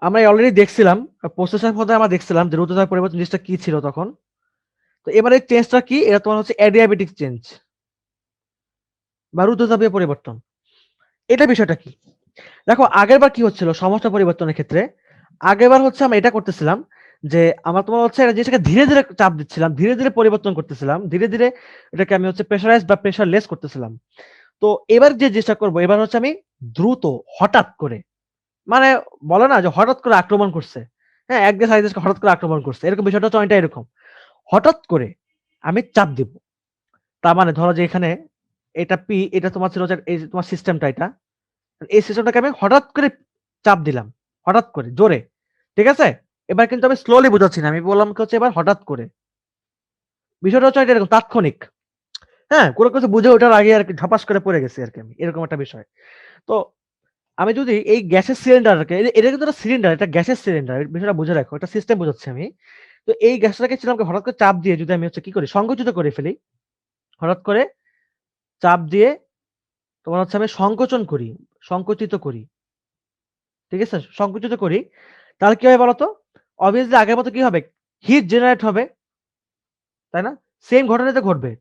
আমরা অলরেডি দেখছিলাম, প্রসেসর পর্যায়ে আমরা দেখছিলাম যে রুদ্ধতাপ পরিবর্তন জিনিসটা কি ছিল তখন। তো এবারে চেঞ্জটা কি? এটা তোমার হচ্ছে অ্যাডিয়াবেটিক চেঞ্জ বা রুদ্ধতাপীয় পরিবর্তন। এটা বিষয়টা কি? দেখো আগেরবার কি হচ্ছিল সমস্যা পরিবর্তনের ক্ষেত্রে? আগেরবার হচ্ছে আমরা এটা করতেছিলাম যে আমার তোমার হচ্ছে একটা জিনিসটাকে ধীরে, ধীরে চাপ দিচ্ছিলাম, ধীরে, ধীরে পরিবর্তন করতেছিলাম। ধীরে, ধীরে এটাকে আমি হচ্ছে প্রেশারাইজ বা প্রেশারলেস করতেছিলাম। তো এবার যে জিনিসটা করব, এবার হচ্ছে আমি দ্রুত হঠাৎ করে, মানে বলে না যে হঠাৎ করে আক্রমণ করছে। হ্যাঁ? এক দেশ আরেক দেশকে হঠাৎ করে আক্রমণ করছে। এরকম বিষয়টা হচ্ছে অনেকটা এরকম। হঠাৎ করে আমি চাপ দিব। তার মানে ধরো যে এখানে এটা P, এটা তোমার ছিল যে এই যে তোমার সিস্টেমটা এটা। এই সিস্টেমটাকে আমি হঠাৎ করে চাপ দিলাম। হঠাৎ করে, জোরে। ঠিক আছে? এবার কিন্তু আমি স্লোলি বুঝাচ্ছি না। আমি বললাম কি হচ্ছে এবার হঠাৎ করে। বিষয়টা হচ্ছে এরকম তাৎক্ষণিক। হ্যাঁ? কোন কিছু বুঝে ওঠার আগে আরকি ঝপাস করে পড়ে গেছি আরকি আমি। এরকম একটা বিষয়। তো আমি যদি এই গ্যাসের সিলিন্ডারকে, এটা কিন্তু একটা সিলিন্ডার, এটা গ্যাসের সিলিন্ডার। বিষয়টা বুঝে রাখো। একটা সিস্টেম বুঝাচ্ছি আমি। তো এই গ্যাসটাকে ছিলাম হঠাৎ করে চাপ দিয়ে যদি আমি হচ্ছে কি করি, সংকুচিত করে ফেলি। হঠাৎ করে চাপ দিয়ে তোমার হচ্ছে আমি সংকোচন করি, সংকুচিত করি। ঠিক আছে? সংকুচিত করি। তাহলে কি হবে বলতো? obviously আগের মতো কি হবে? হিট জেনারেট হবে। তাই না? সেম ঘটনাই তো ঘটবে।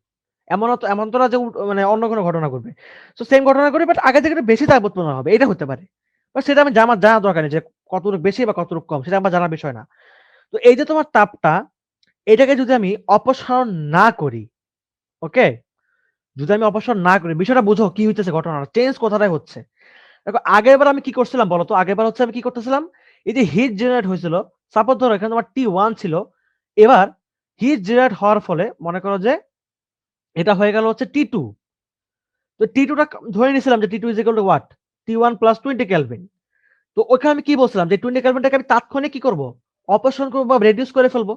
এমন তো না যে মানে অন্য কোনো ঘটনা ঘটবে। সো সেম ঘটনা ঘটবে, বাট আগে থেকে একটু বেশি তাপ উৎপন্ন হবে। এটা হতে পারে। বাট সেটা আমার জানার দরকার নেই যে কতটুকু বেশি বা কতটুকু কম, সেটা আমার জানার বিষয় না। তো এই যে তোমার তাপটা, এটাকে যদি আমি অপসারণ না করি, ওকে? যদি আমি অপসারণ না করি, বিষয়টা বুঝো কি হইতেছে ঘটনাটা। চেঞ্জ কোথাটায় হচ্ছে। দেখো আগেরবার আমি কি করছিলাম বলতো? আগেরবার হচ্ছে আমি কি করতেছিলাম? এই যে হিট জেনারেট হয়েছিল, সাপোজ ধরো এখানে তোমার T1 ছিল। এবার হিট জেনারেট হওয়ার ফলে মনে করো যে এটা হয়ে গেল হচ্ছে T2। তো T2 টা ধরে নিয়েছিলাম যে T2 = what? T1 + 20 kelvin. তো ওখানে আমি কি বলছিলাম যে 20 কেলভিনটাকে আমি তাৎক্ষণিক কি করব? অপসারণ করব বা রিডিউস করে ফেলবো।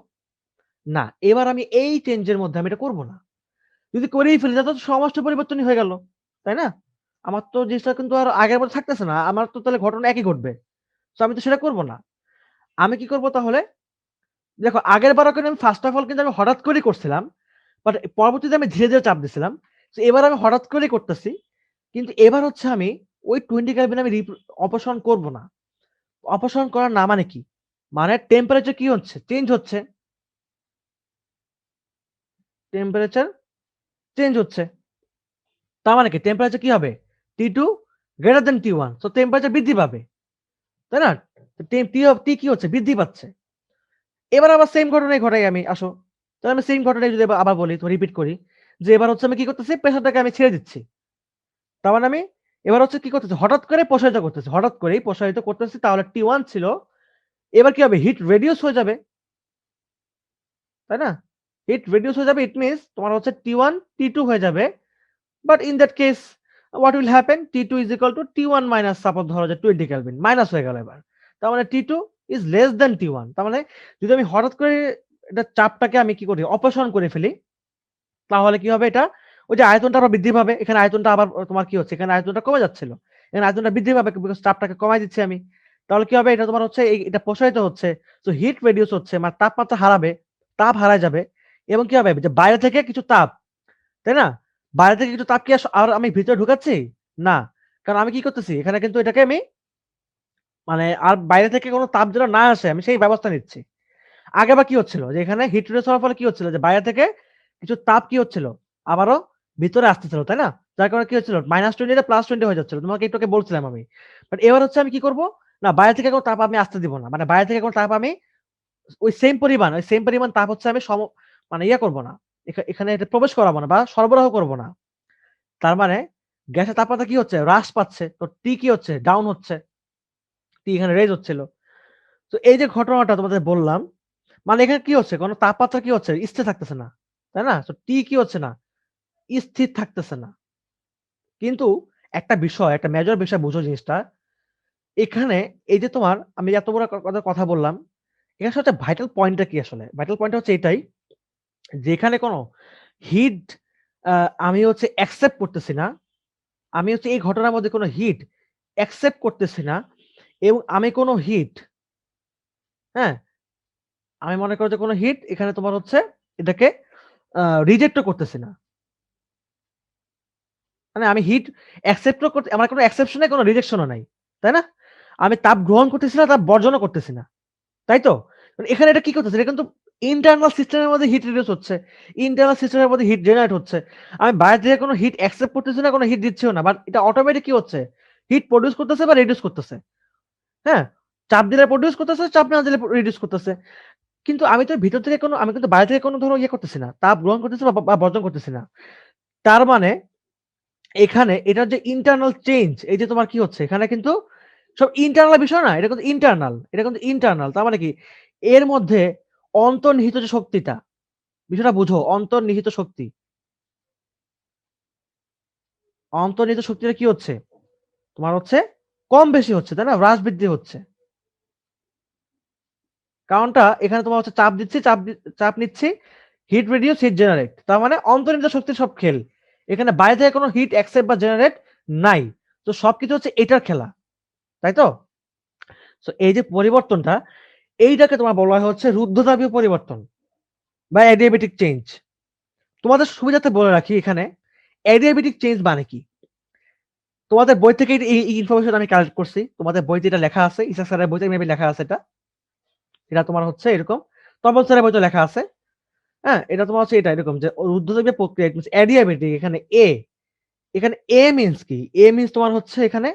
না, এবার আমি এই চেঞ্জের মধ্যে আমি এটা করব না। যদি করেই ফেলি তাহলে তো সমস্ত পরিবর্তনই হয়ে গেল। তাই না? আমার তো জিনিসটা কিন্তু আর আগের মতো থাকতেছে না। আমার তো তাহলে ঘটনা একই ঘটবে। সো আমি তো সেটা করব না। আমি কি করব তাহলে? দেখো আগেরবারও কিন্তু আমি ফার্স্ট অফ অল কিন্তু আমি হঠাৎ করেই করছিলাম। বাট পরবর্তীতে আমি ধীরে, ধীরে চাপ দিছিলাম। সো এবার আমি হঠাৎ করেই করতেছি। কিন্তু এবার হচ্ছে আমি ওই 20 কেলভিন আমি অপসারণ করব না। অপসারণ করা না মানে কি? মানে টেম্পারেচার কি হচ্ছে? চেঞ্জ হচ্ছে। টেম্পারেচার চেঞ্জ হচ্ছে। তার মানে কি? টেম্পারেচার কি হবে? T2 greater than T1, so temperature বৃদ্ধি পাবে। তাই না? তো T কি হচ্ছে? বৃদ্ধি পাচ্ছে। এবার আবার সেম ঘটনাই ঘটাই আমি, আসো। তাহলে আমি সেম ঘটনাই যদি আবার বলি, তো রিপিট করি। যে এবার হচ্ছে আমি কি করতেছি? প্রেশারটাকে আমি ছেড়ে দিচ্ছি। তার মানে আমি এবার হচ্ছে কি করতেছি? হঠাৎ করে প্রসারিত করতেছি। হঠাৎ করেই প্রসারিত করতেছি। তাহলে T1 ছিল। এবার কি হবে? হিট রিডিউস হয়ে যাবে। তাই না? হিট রিডিউস হয়ে যাবে। ইট মিনস তোমার হচ্ছে T1 T2 হয়ে যাবে। But in that case what will happen? T2 = T1 minus, suppose ধরো যে 20 কেলভিন মাইনাস হয়ে গেল এবার। তার মানে T2 is less than T1। তার মানে যদি আমি হঠাৎ করে এটা চাপটাকে আমি কি করি? অপসারণ করে ফেলি, তাহলে কি হবে এটা? ওই যে আয়তনটা আবার বৃদ্ধি পাবে। এখানে আয়তনটা আবার তোমার কি হচ্ছে? এখানে আয়তনটা কমে যাচ্ছিল। এখানে আয়তনটা বৃদ্ধি পাবে বিকজ চাপটাকে কমায় দিচ্ছি আমি। তাহলে কি হবে? এটা তোমার হচ্ছে এটা প্রসারিত হচ্ছে। সো হিট রিডিউস হচ্ছে, মানে তাপমাত্রা হারাবে, তাপ হারায় যাবে। এবং কি হবে? যে বাইরে থেকে কিছু তাপ, তাই না? বাইরে থেকে কিছু তাপ কি আর আমি ভিতরে ঢুকাচ্ছি? না। কারণ আমি কি করতেছি? এখানে কিন্তু এটাকে আমি মানে আর বাইরে থেকে কোন তাপ যেন না আসে, আমি সেই ব্যবস্থা নিচ্ছি। আগে আবার কি হচ্ছিল? যে এখানে হিট রিলিজ হওয়ার ফলে কি হচ্ছিল? যে বাইরে থেকে কিছু তাপ কি হচ্ছিল? আবারও ভিতরে আসতেছিল, তাই না? যার কারণে কি হচ্ছিল? -20 টা +20 হয়ে যাচ্ছিল। তোমাকে একটু আগে বলছিলাম আমি। বাট এবার হচ্ছে আমি কি করব? না, বাইরে থেকে কোন তাপ আমি আসতে দিব না। মানে বাইরে থেকে কোন তাপ আমি ওই সেম পরিমাণ তাপ হচ্ছে আমি মানে করব না। এখানে এটা প্রবেশ করাবো না বা সরবরাহ করব না। তার মানে গ্যাসের তাপমাত্রা কি হচ্ছে? হ্রাস পাচ্ছে। তো T কি হচ্ছে? ডাউন হচ্ছে। T এখানে রেইজ হচ্ছিল। তো এই যে ঘটনাটা তোমাদের বললাম, মানে এখানে কি হচ্ছে? কোন তাপমাত্রা কি হচ্ছে? স্থির থাকতেছে না। তাই না? সো T কি হচ্ছে না? স্থির থাকতেছে না। কিন্তু একটা বিষয়, একটা মেজর বিষয় বুঝো জিনিসটা। এখানে এই যে তোমার আমি এত বড় কথা বললাম, এখানে সবচেয়ে ভাইটাল পয়েন্টটা কি আসলে? ভাইটাল পয়েন্টটা হচ্ছে এটাই যে এখানে কোন হিট আ আমি হচ্ছে অ্যাকসেপ্ট করতেছি না। আমি হচ্ছে এই ঘটনার মধ্যে কোন হিট অ্যাকসেপ্ট করতেছি না এবং আমি কোন হিট, হ্যাঁ? আমি মনে করো যে কোন হিট এখানে তোমার হচ্ছে এটাকে আ রিজেক্ট ও করতেছি না। মানে আমি হিট অ্যাকসেপ্ট ও করতে, আমার কোন এক্সেপশন নাই, কোন রিজেকশন ও নাই। তাই না? আমি তাপ গ্রহণ করতেছি না, তাপ বর্জনও করতেছি না। তাই তো? মানে এখানে এটা কি করতেছে? এটা কিন্তু ইন্টারনাল সিস্টেম এর মধ্যে হিট রিলিজ হচ্ছে। ইন্টারনাল সিস্টেম এর মধ্যে হিট জেনারেট হচ্ছে। আমি বাইরে থেকে কোন হিট অ্যাকসেপ্ট করতেছি না, কোন হিট দিচ্ছিও না। বাট এটা অটোমেটিক কি হচ্ছে? হিট প্রোডিউস করতেছে বা রিডিউস করতেছে। হ্যাঁ? চাপ দিলে প্রোডিউস করতেছে, চাপ না দিলে রিডিউস করতেছে। কিন্তু আমি তো ভিতর থেকে আমি কিন্তু বাইরে থেকে কোনো ধরো ইয়ে করতেছি না। তাপ গ্রহণ করতেছি বা বর্জন করতেছি না। তার মানে এখানে এটার যে ইন্টারনাল চেঞ্জ এই যে তোমার কি হচ্ছে এখানে কিন্তু সব ইন্টারনাল বিষয় না। এটা কিন্তু ইন্টারনাল। এটা কিন্তু ইন্টারনাল। তার মানে কি এর মধ্যে অন্তর্নিহিত যে শক্তিটা, বিষয়টা বুঝো অন্তর্নিহিত শক্তি। অন্তর্নিহিত শক্তিটা কি হচ্ছে? তোমার হচ্ছে কম বেশি হচ্ছে, তাই না? হ্রাস বৃদ্ধি হচ্ছে। কারণটা এখানে তোমার হচ্ছে চাপ দিচ্ছি, চাপ নিচ্ছি, হিট রিডিউস, হিট জেনারেট। তার মানে অন্তর্নিহিত শক্তির সব খেল। এখানে বাইরে থেকে কোনো হিট অ্যাকসেপ্ট বা জেনারেট নাই। তো সবকিছু হচ্ছে এটার খেলা। তাই তো? সো এই যে পরিবর্তনটা এইটাকে তোমার বলা হয় হচ্ছে রুদ্ধতাপীয় পরিবর্তন বা অ্যাডিয়াবেটিক চেঞ্জ। তোমাদের সুবিধার্থে বলে রাখি এখানে অ্যাডিয়াবেটিক চেঞ্জ মানে কি? তোমাদের বই থেকে এই ইনফরমেশন আমি কালেক্ট করছি। তোমাদের বইতে এটা লেখা আছে। ইসা স্যারের বইতে মেবি লেখা আছে এটা। এটা তোমার হচ্ছে এরকম। তপন স্যারের বইতে লেখা আছে। হ্যাঁ? এটা তোমার হচ্ছে এটা এরকম যে রুদ্ধতাপীয় প্রক্রিয়া ইট মিনস অ্যাডিয়াবেটিক এখানে এখানে এ মিনস কি? এ মিনস তোমার হচ্ছে এখানে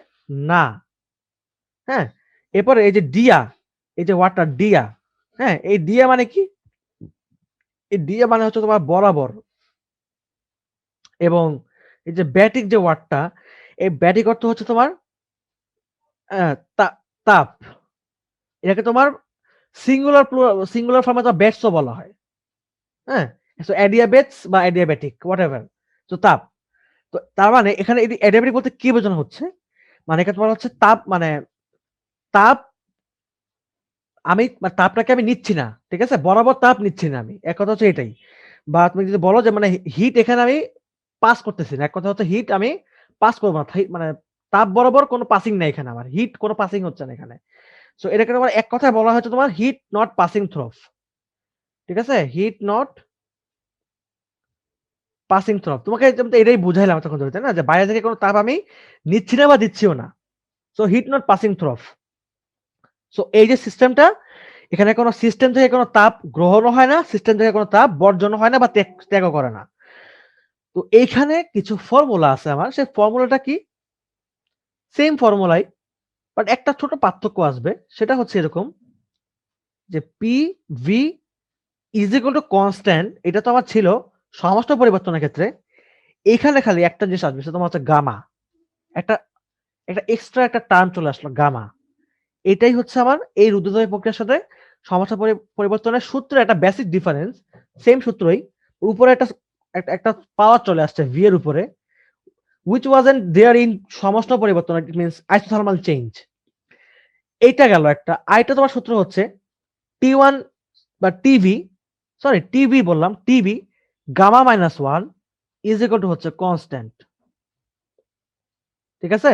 না। হ্যাঁ? এরপরে এই যে ডিয়া, এই যে ওয়ার্ডটা ডিয়া, হ্যাঁ? এই ডিয়া মানে কি? এই ডিয়া মানে হচ্ছে তোমার বরাবর এবং এই যে ব্যাটিক যে ওয়ার্ডটা, এই ব্যাটিক অর্থ হচ্ছে তোমার অ্যা তা তাপ। এটাকে তোমার সিঙ্গুলার ফর্মে তোমার ব্যাটস ও বলা হয়। হ্যাঁ? সো অ্যাডিয়াবেটস বা অ্যাডিয়াব্যাটিক হোয়াটএভার। সো তাপ। তো তার মানে এখানে এই অ্যাডিয়াব্যাটিক বলতে কি বোঝানো হচ্ছে? মানে এখানে তোমার হচ্ছে তাপ মানে তাপ তাপটাকে আমি নিচ্ছি না। ঠিক আছে? বরাবর তাপ নিচ্ছি না আমি। এক কথা হচ্ছে এটাই। বা তুমি যদি বলো যে মানে হিট এখানে আমি পাস করতেছি না। এক কথা হচ্ছে হিট আমি পাস করব না। মানে তাপ বরাবর কোনো পাসিং নাই এখানে আমার। হিট কোনো পাসিং হচ্ছে না এখানে। সো এটাকে তোমার এক কথায় বলা হচ্ছে তোমার হিট নট পাসিং থ্রু। ঠিক আছে? Heat not passing through. তোমাকে যেমন এটাই বুঝাইলাম এতক্ষণ ধরে, তাই না? যে বাইরে থেকে কোনো তাপ আমি নিচ্ছি না বা দিচ্ছিও না। So heat not passing through. So এই যে সিস্টেমটা এখানে কোনো সিস্টেম থেকে কোনো তাপ গ্রহণও হয় না, সিস্টেম থেকে কোনো তাপ বর্জনও হয় না বা ত্যাগও করে না। তো এইখানে কিছু ফর্মুলা আছে আমার। সেই ফর্মুলাটা কি? সেম ফর্মুলাই বাট একটা ছোট পার্থক্য আসবে। সেটা হচ্ছে এরকম যে PV is equal to constant. এটা তো আমার ছিল সমস্ত পরিবর্তনের ক্ষেত্রে। এখানে খালি একটা জিনিস আসবে সেটা তোমার হচ্ছে গামা। একটা একটা এক্সট্রা একটা টার্ম চলে আসলো গামা। এটাই হচ্ছে আমার এই রুদ্ধদ্বয় প্রক্রিয়ার সাথে সমস্যা পরিবর্তনের সূত্রে একটা বেসিক ডিফারেন্স। সেম সূত্রই উপরে একটা পাওয়ার চলে আসছে ভি এর উপরে which wasn't there in সমস্ত পরিবর্তন ইট মিনস আইসোথার্মাল চেঞ্জ। এইটা গেল একটা। আরেকটা তোমার সূত্র হচ্ছে T1 বা টিভি বললাম TV gamma minus 1 is equal to হচ্ছে কনস্ট্যান্ট। ঠিক আছে?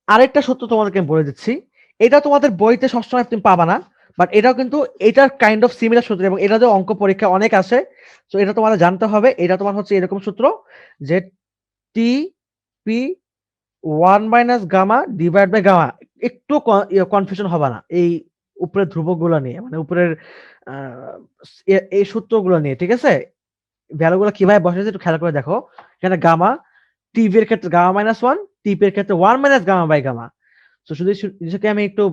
আরেকটা সূত্র তোমাদেরকে আমি বলে দিচ্ছি। এটা তোমাদের বইতে সবসময় তুমি পাবা না। বাট এটাও কিন্তু এটার কাইন্ড অফ সিমিলার সূত্র এবং এটাতেও অঙ্ক পরীক্ষা অনেক আসে। সো এটা তোমাদের জানতে হবে। এটা তোমার হচ্ছে এরকম সূত্র যে T P 1 minus gamma divide by gamma. একটু কনফিউশন হবে না এই উপরের ধ্রুবকগুলো নিয়ে মানে উপরের এই সূত্রগুলো নিয়ে। ঠিক আছে? ভ্যালুগুলো কিভাবে বসাইছে একটু খেয়াল করে দেখো। এখানে গামা টিভি এর ক্ষেত্রে গামা মাইনাস 1, টিপি এর ক্ষেত্রে 1 মাইনাস গামা বাই গামা। তো শুধু জিনিসটাকে আমি একটু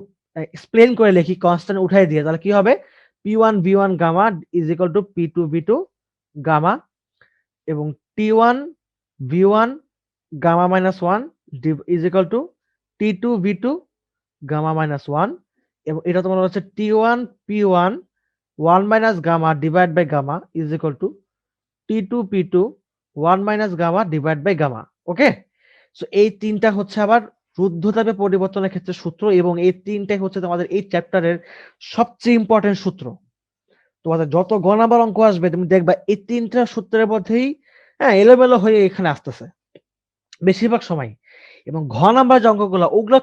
এক্সপ্লেইন করে লিখি কনস্ট্যান্ট উঠাই দিয়ে তাহলে কি হবে? P1 V1 gamma is equal to P2 V2 gamma এবং T1 V1 gamma minus 1 is equal to T2 V2 gamma minus 1 এবং এটা তোমার হচ্ছে T1 P1 1 minus gamma divide by gamma is equal to T2 P2 1 minus gamma divide by gamma. Okay? So এই তিনটা হচ্ছে আবার রুদ্ধতাপে পরিবর্তনের ক্ষেত্রে সূত্র এবং এই তিনটাই হচ্ছে তোমাদের এই চ্যাপ্টারের সবচেয়ে ইম্পর্টেন্ট সূত্র। তোমাদের যত গ নাম্বার অঙ্ক আসবে তুমি দেখবা এই তিনটা সূত্রের মধ্যেই হ্যাঁ এলোমেলো হয়ে এখানে আসতেছে বেশিরভাগ সময়। এবং ঘ নাম্বার যে অঙ্কগুলো ওগুলো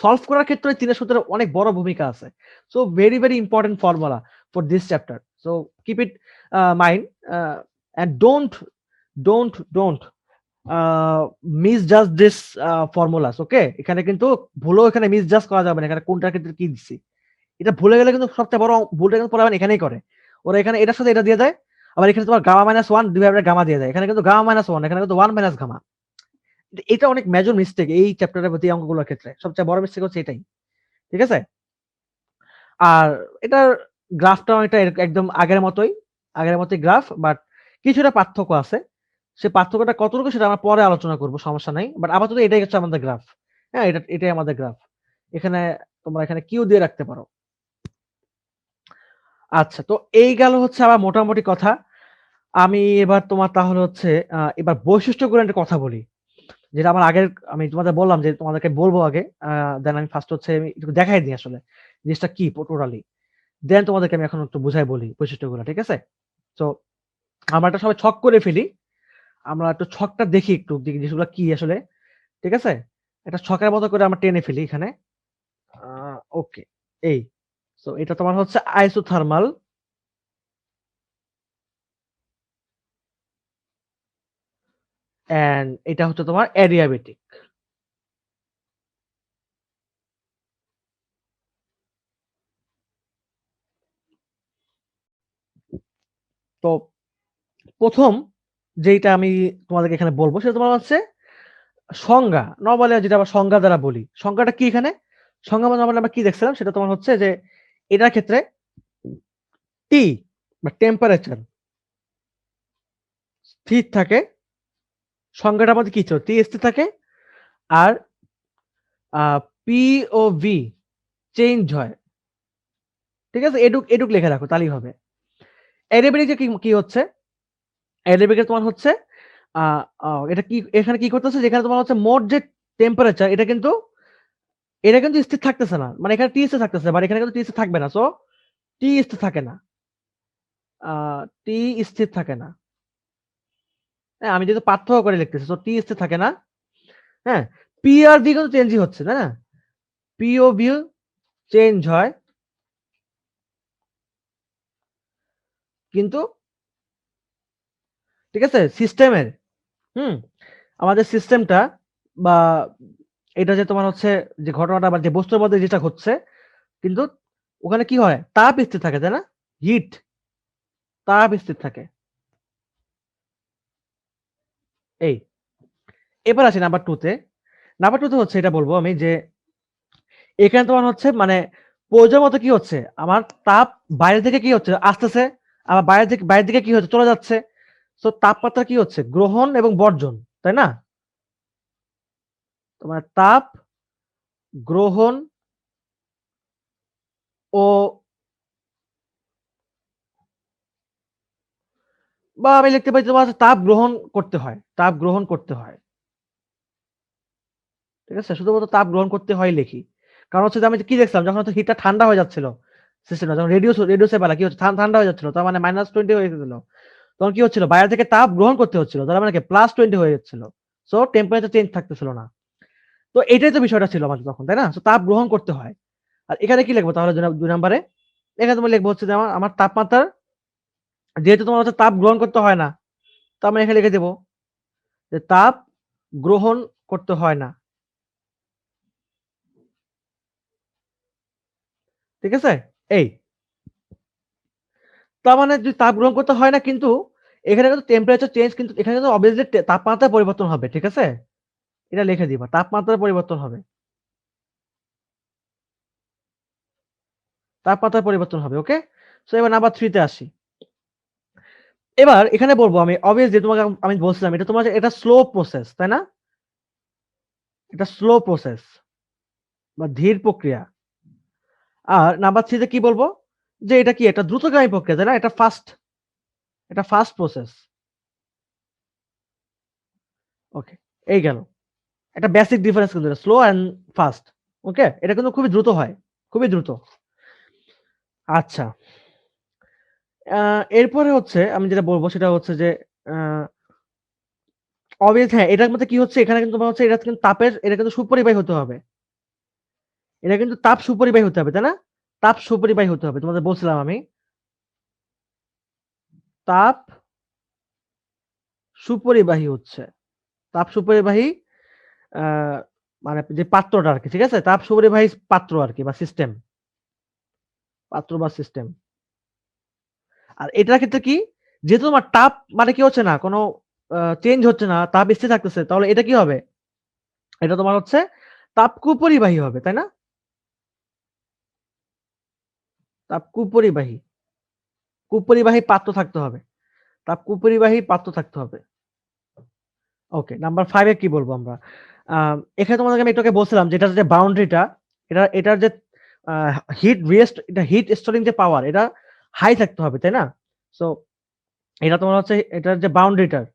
সলভ করার ক্ষেত্রে এই তিনটা সূত্রের অনেক বড় ভূমিকা আছে। So very important formula for this chapter. So keep it mind and don't misjudge this formulas. Okay? এখানে কিন্তু ভুলেও এখানে মিসজাজ করা যাবে না। এখানে কোনটার ক্ষেত্রে কি দিচ্ছি। এটা ভুলে গেলে কিন্তু সবচেয়ে বড় ভুলটা কিন্তু পোলাপান এখানেই করে। ওরা এখানে এটার সাথে এটা দিয়ে দেয়। আবার এখানে তোমার gamma minus 1 divided by gamma দিয়ে দেয়। এখানে কিন্তু গামা মাইনাস 1 এখানে কিন্তু 1 মাইনাস গামা। এটা অনেক মেজর মিস্টেক এই চ্যাপ্টারের প্রতি অঙ্কগুলোর ক্ষেত্রে। সবচেয়ে বড় মিস্টেক হচ্ছে এটাই। ঠিক আছে? আর এটার গ্রাফটা অনেকটা একদম আগের মতোই গ্রাফ, বাট কিছুটা পার্থক্য আছে। সে পার্থক্যটা কতটুকু সেটা আমরা পরে আলোচনা করব, সমস্যা নাই। বাট আপাতত এটাই হচ্ছে আমাদের গ্রাফ। হ্যাঁ, এটাই আমাদের গ্রাফ। এখানে তোমরা এখানে কিউ দিয়ে রাখতে পারো। আচ্ছা, তো এই গেল হচ্ছে আমার মোটামুটি কথা। আমি এবার তোমার তাহলে হচ্ছে এবার বৈশিষ্ট্যগুলো একটা কথা বলি। যেটা আমার আগের, আমি তোমাদের বললাম যে তোমাদেরকে বলবো আগে, দেন আমি ফার্স্ট হচ্ছে আমি একটু দেখাই দিই আসলে জিনিসটা কি টোটালি। দেন তোমাদেরকে আমি এখন একটু বুঝাই বলি বৈশিষ্ট্যগুলো, ঠিক আছে? তো আমরা একটা সবাই ছক করে ফেলি। আমরা একটু ছকটা দেখি, একটু দেখি জিনিসগুলো কি আসলে, ঠিক আছে? একটা ছকের মতো করে আমরা টেনে ফেলি এখানে। ওকে, এই। সো এটা তোমার হচ্ছে আইসোথার্মাল, অ্যান্ড এটা হচ্ছে তোমার অ্যাডিয়াবেটিক। তো ১ম যেইটা আমি তোমাদেরকে এখানে বলব সেটা তোমার হচ্ছে সংজ্ঞা। নরমালি যেটা আমরা সংজ্ঞা দ্বারা বলি। সংজ্ঞাটা কি এখানে? সংজ্ঞা মানে আমরা কি দেখছিলাম সেটা তোমার হচ্ছে যে এটার ক্ষেত্রে টি বা টেম্পারেচার স্থির থাকে। সংজ্ঞাটার মধ্যে কি ছিল? টি স্থির থাকে আর আ পি ও ভি চেঞ্জ হয়। ঠিক আছে? এটুক লিখে রাখো তাহলেই হবে। অ্যাডিয়াবেটিক কি হচ্ছে? অ্যাডিয়াবেটিক তোমার হচ্ছে আ আ এটা কি এখানে কি করতেছে? যেখানে তোমার হচ্ছে মোট যে টেম্পারেচার এটা কিন্তু স্থির থাকতেছে না। মানে এখানে টি স্থির থাকতেছে, বাট এখানে কিন্তু টি স্থির থাকবে না। সো টি স্থির থাকে না। আ টি স্থির থাকে না। হ্যাঁ, আমি যেহেতু পার্থক্য করে লিখতেছি। সো টি স্থির থাকে না। হ্যাঁ? পি আর ভি কিন্তু চেঞ্জই হচ্ছে, তাই না? পি ও ভি চেঞ্জ হয়। কিন্তু ঠিক আছে? সিস্টেমের হুম? আমাদের সিস্টেমটা বা এটা যে তোমার হচ্ছে যে ঘটনাটা বা যে বস্তুর মধ্যে যেটা ঘটছে, কিন্তু ওখানে কি হয়? তাপ স্থির থাকে, তাই না? হিট, তাপ স্থির থাকে। এই। এবার আসি নাম্বার 2 তে। নাম্বার 2 তে হচ্ছে এটা বলব আমি যে এখানে তোমার হচ্ছে মানে প্রয়োজন মতো কি হচ্ছে? আমার তাপ বাইরে থেকে কি হচ্ছে? আসতেছে। আবার বাইরের দিকে কি হচ্ছে? চলে যাচ্ছে। সো তাপমাত্রা কি হচ্ছে? গ্রহণ এবং বর্জন, তাই না? তোমার তাপ গ্রহণ ও, বা আমি লিখতে পারি তোমার হচ্ছে তাপ গ্রহণ করতে হয়। তাপ গ্রহণ করতে হয়। ঠিক আছে? শুধুমাত্র তাপ গ্রহণ করতে হয় লিখি। কারণ হচ্ছে যে আমি কি দেখছিলাম যখন হচ্ছে হিটটা ঠান্ডা হয়ে যাচ্ছিল সিস্টেমটা, যখন রেডিউসের বেলা কি হচ্ছে ঠান্ডা হয়ে যাচ্ছিল। তার মানে -20 হয়ে গেছিল। তখন কি হচ্ছিল? বাইরে থেকে তাপ গ্রহণ করতে হচ্ছিল। তার মানে কি +20 হয়ে যাচ্ছিল। সো টেম্পারেচার চেঞ্জ থাকতেছিল না। তো এটাই তো বিষয়টা ছিল আমাদের তখন, তাই না? সো তাপ গ্রহণ করতে হয়। আর এখানে কি লিখবো তাহলে ২ নাম্বারে? এখানে তুমি লিখবো হচ্ছে যে আমার তাপমাত্রার, যেহেতু তোমার হচ্ছে তাপ গ্রহণ করতে হয় না। তো আমরা এখানে লিখে দেব যে তাপ গ্রহণ করতে হয় না। ঠিক আছে? এই। তার মানে যদি তাপ গ্রহণ করতে হয় না, কিন্তু এখানে কিন্তু টেম্পারেচার চেঞ্জ, কিন্তু এখানে কিন্তু অবভিয়াসলি তাপমাত্রার পরিবর্তন হবে। ঠিক আছে? এটা লিখে দিবা। তাপমাত্রার পরিবর্তন হবে। তাপমাত্রার পরিবর্তন হবে। ওকে? সো এবার নাম্বার 3 তে আসি। এবার এখানে বলব আমি obviously তোমাকে আমি বলছিলাম এটা তোমার এটা স্লো প্রসেস, তাই না? এটা স্লো প্রসেস বা ধীর প্রক্রিয়া। আর নাম্বার 3 তে কি বলব? যে এটা কি? এটা দ্রুতগামী প্রক্রিয়া, তাই না? এটা ফাস্ট প্রসেস। ওকে, এই গেল। একটা বেসিক ডিফারেন্স কিন্তু এটা স্লো অ্যান্ড ফাস্ট। ওকে? এটা কিন্তু খুবই দ্রুত হয়। খুবই দ্রুত। আচ্ছা। আ এরপরে হচ্ছে আমি যেটা বলব সেটা হচ্ছে যে আ হ্যাঁ, এটার মধ্যে কি হচ্ছে এখানে কিন্তু তোমার হচ্ছে এটা কিন্তু সুপরিবাহী হতে হবে। এটা কিন্তু তাপ সুপরিবাহী হতে হবে, তাই না? তাপ সুপরিবাহী হতে হবে। তোমাদের বলছিলাম আমি। তাপ সুপরিবাহী হচ্ছে। তাপ সুপরিবাহী আ মানে যে পাত্রটা আরকি, ঠিক আছে? তাপ সুপরিবাহী পাত্র আরকি বা সিস্টেম। পাত্র বা সিস্টেম। আর এটার ক্ষেত্রে কি? যেহেতু তোমার তাপ মানে কি হচ্ছে না, কোন চেঞ্জ হচ্ছে না, তাপ স্থির থাকতেছে। তাহলে এটা কি হবে? এটা তোমার হচ্ছে তাপ কুপরিবাহী হবে, তাই না? তাপ কুপরিবাহী, কুপরিবাহী পাত্র থাকতে হবে, তাপ কুপরিবাহী পাত্র থাকতে হবে। ওকে, নাম্বার 5 এ কি বলবো আমরা? এখানে তোমাদেরকে আমি একটু আগে বলছিলাম যে এটার যে বাউন্ডারিটা, এটার যে আ হিট স্টোরিং যে পাওয়ার, এটা হাই থাকতে হবে, তাই না? সো এটা তোমার হচ্ছে এটার যে বাউন্ডারিটার,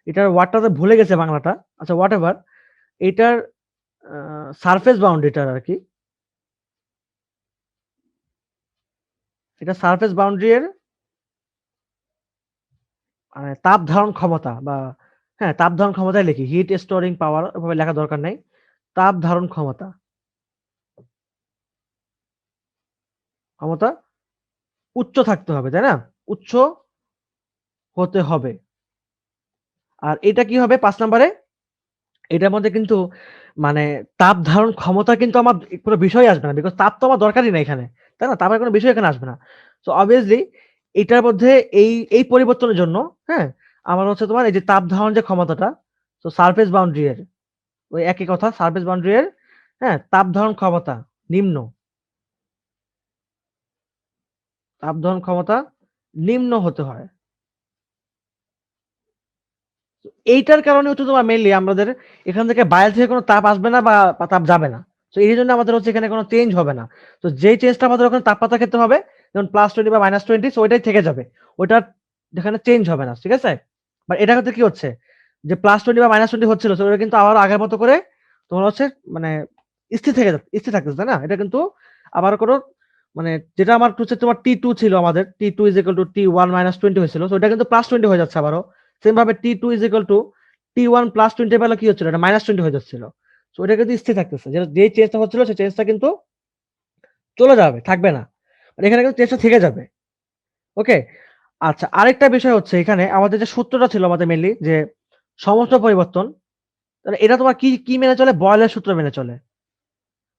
এটার ওয়ার্ডটা ভুলে গেছে বাংলাটা। আচ্ছা হোয়াটএভার, এটার আ সারফেস বাউন্ডারিটার আরকি। এটা সারফেস বাউন্ডারি এর মানে তাপ ধারণ ক্ষমতা বা হ্যাঁ, তাপ ধারণ ক্ষমতাই লিখি। হিট স্টোরিং পাওয়ার ওভাবে লেখার দরকার নাই। তাপ ধারণ ক্ষমতা, ক্ষমতা উচ্চ থাকতে হবে, তাই না? উচ্চ হতে হবে। আর এটা কি হবে ৫ নাম্বারে? এটার মধ্যে কিন্তু মানে তাপ ধারণ ক্ষমতা কিন্তু আমার কোনো বিষয়ই আসবে না। বিকজ তাপ তো আমার দরকারই নাই এখানে। তাই না? তাপের কোনো বিষয় এখানে আসবে না। সো obviously এটার মধ্যে এই পরিবর্তনের জন্য, হ্যাঁ? আমার হচ্ছে তোমার এই যে তাপ ধারণ যে ক্ষমতাটা, সো সারফেস বাউন্ডারি এর ওই একই কথা সারফেস বাউন্ডারি এর, হ্যাঁ? তাপ ধারণ ক্ষমতা নিম্ন, তাপ ধারণ ক্ষমতা নিম্ন হতে হয়। এইটার কারণে হচ্ছে তোমার মেইনলি আমাদের এখান থেকে বাইরে থেকে কোনো তাপ আসবে না বা তাপ যাবে না। সো এইজন্য আমাদের হচ্ছে এখানে কোনো চেঞ্জ হবে না। তো যেই চেঞ্জটা আমাদের ওখানে তাপমাত্রার ক্ষেত্রে হবে, যেমন +20 বা -20 সো ওইটাই থেকে যাবে। ওইটা এখানে চেঞ্জ হবে না। ঠিক আছে? বাট এটার ক্ষেত্রে কি হচ্ছে? যে +20 বা -20 হচ্ছিল সো ওটা কিন্তু আবার আগের মতো করে তোমার হচ্ছে মানে স্থির থাকতেছে, তাই না? এটা কিন্তু আবার কোনো মানে যেটা আমার হচ্ছে তোমার T2 ছিল আমাদের T2 = T1 - 20 হয়েছিল। সো এটা কিন্তু +20 হয়ে যাচ্ছে আবারও। সেম ভাবে T2 T1 +20 পেলে কি হচ্ছিল? এটা -20 হয়ে যাচ্ছিল। সো এটা কিন্তু স্থির থাকতেছে। যেই চেঞ্জটা হচ্ছিল সেই চেঞ্জটা কিন্তু চলে যাবে, থাকবে না। মানে এখানে কিন্তু চেঞ্জটা থেকে যাবে। ওকে? আচ্ছা আরেকটা বিষয় হচ্ছে এখানে আমাদের যে সূত্রটা ছিল আমাদের মেইনলি যে সমস্ত পরিবর্তন, তাহলে এটা তোমার কি মেনে চলে? বয়েলের সূত্র মেনে চলে।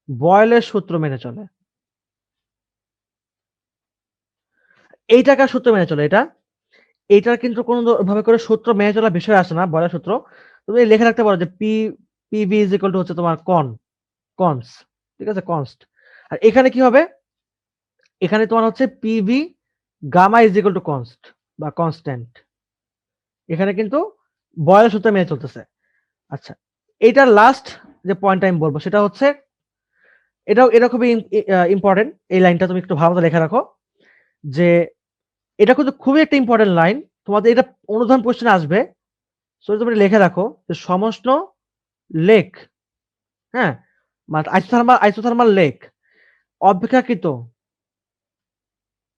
বয়েলের সূত্র মেনে চলে। এইটা কার সূত্র মেনে চলে এটা? এইটার কিন্তু কোন ভাবে করে সূত্র মেনে চলার বিষয় আসে না, বয়েলের সূত্র। তুমি লিখে রাখতে পারো যে PV হচ্ছে তোমার কনস। ঠিক আছে? কনস্ট। আর এখানে কি হবে? এখানে তোমার হচ্ছে পিভি গামা কনস্ট বা কনস্ট্যান্ট। এখানে কিন্তু বয়েলের সূত্র মেনে চলতেছে। আচ্ছা, এইটার লাস্ট যে পয়েন্টটা আমি বলব সেটা হচ্ছে এটা খুবই ইম্পোর্টেন্ট। এই লাইনটা তুমি একটু ভালো মতো লিখে রাখো যে এটা কিন্তু খুবই একটা ইম্পোর্টেন্ট লাইন। তোমাদের এটা অনুধাবন কোয়েশ্চেনে আসবে। সো তুমি লিখে রাখো যে সমষ্ণ লেক, হ্যাঁ? মানে আইসোথার্মাল লেক অপেক্ষাকৃত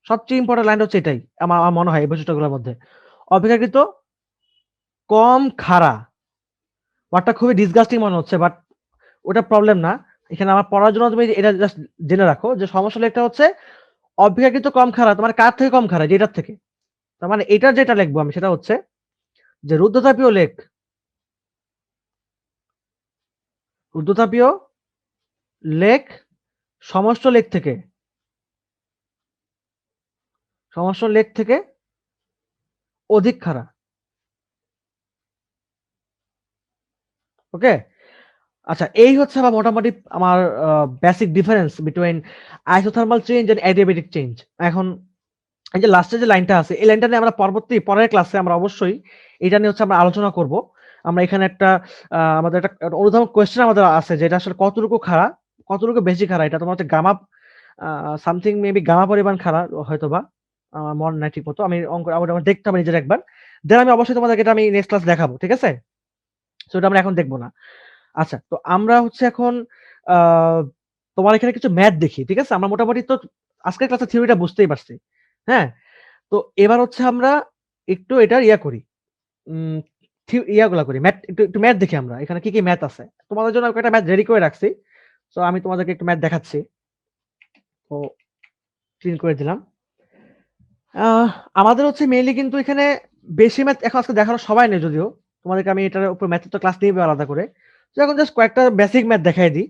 সবচেয়ে ইম্পোর্টেন্ট লাইন হচ্ছে এটাই। আমার মনে হয় এই বৈশিষ্ট্যগুলোর মধ্যে। অপেক্ষাকৃত কম খাড়া। ওয়ার্ডটা খুবই ডিসগাস্টিং মনে হচ্ছে বাট ওটা প্রবলেম না। এখানে আমার পড়ার জন্য তুমি এটা জাস্ট জেনে রাখো যে সমস্যা লেখটা হচ্ছে অপেক্ষাকৃত কম খাড়া। তোমার কার থেকে কম খাড়া? যেটার থেকে। তার মানে এটার যেটা লিখবো আমি সেটা হচ্ছে যে রুদ্ধতাপীয় লেক সমস্ত লেক থেকে অধিক খাড়া। ওকে? আচ্ছা এই হচ্ছে আমার মোটামুটি আমার basic difference between isothermal change and adiabatic change. এখন এই যে লাস্টে যে লাইনটা আছে এই লাইনটা নিয়ে আমরা পরের ক্লাসে আমরা অবশ্যই এটা নিয়ে হচ্ছে আমরা আলোচনা করব। আমরা এখানে একটা আমাদের একটা অনুধাবন কোয়েশ্চেন আমাদের আছে যে এটা আসলে কতটুকু খাড়া, কতটুকু বেশি খাড়া এটা তোমার হচ্ছে গামা সামথিং মেবি গামা পরিমাণ খাড়া হয়তোবা। আমার মনে নাই ঠিকমতো। আমি আমার দেখতে হবে নিজের একবার। দেন আমি অবশ্যই তোমাদেরকে এটা আমি নেক্সট ক্লাস দেখাবো। ঠিক আছে? সো এটা আমরা এখন দেখব না। আচ্ছা, তো আমরা হচ্ছে এখন আ তোমার এখানে কিছু ম্যাথ দেখি। ঠিক আছে? আমরা মোটামুটি তো আজকের ক্লাসে থিওরিটা বুঝতেই পারছি। হ্যাঁ? তো এবার হচ্ছে আমরা একটু এটার করি। উম ইয়াগুলা করি। একটু ম্যাথ দেখি আমরা। এখানে কি ম্যাথ আছে। তোমাদের জন্য আমি কয়েকটা ম্যাথ রেডি করে রাখছি। সো আমি তোমাদেরকে একটু ম্যাথ দেখাচ্ছি। তো ক্লিন করে দিলাম। আহ আমাদের হচ্ছে মেইনলি কিন্তু এখানে বেশি ম্যাথ এখন আজকে দেখানোর সময় নেই যদিও। তোমাদেরকে আমি এটার উপর ম্যাথের তো ক্লাস নিবো আলাদা করে। তো এখন জাস্ট কয়েকটা বেসিক ম্যাথ দেখাই দিই।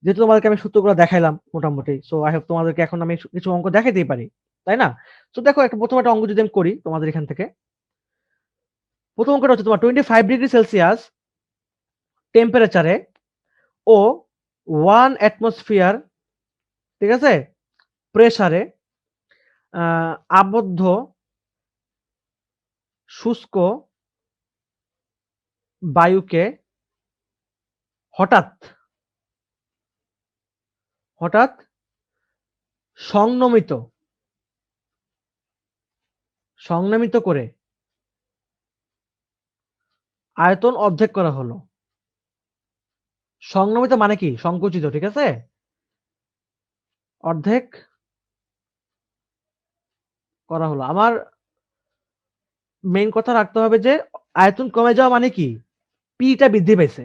যেহেতু তোমাদেরকে আমি সূত্রগুলো দেখাইলাম মোটামুটি। সো আই হোপ তোমাদেরকে এখন আমি কিছু অঙ্ক দেখাইতেই পারি। তাই না? সো দেখো প্রথম একটা অঙ্ক যদি আমি করি তোমাদের এখান থেকে। প্রথম অঙ্কটা হচ্ছে তোমার 25 ডিগ্রি সেলসিয়াস টেম্পারেচারে ও 1 অ্যাটমসফিয়ার ঠিক আছে? প্রেসারে আবদ্ধ শুষ্ক বায়ুকে হঠাৎ হঠাৎ সংনমিত করে আয়তন অর্ধেক করা হলো। সংনমিত মানে কি? সংকুচিত, ঠিক আছে? অর্ধেক করা হলো। আমার মেইন কথা রাখতে হবে যে আয়তন কমে যাওয়া মানে কি? পি টা বৃদ্ধি পাইছে।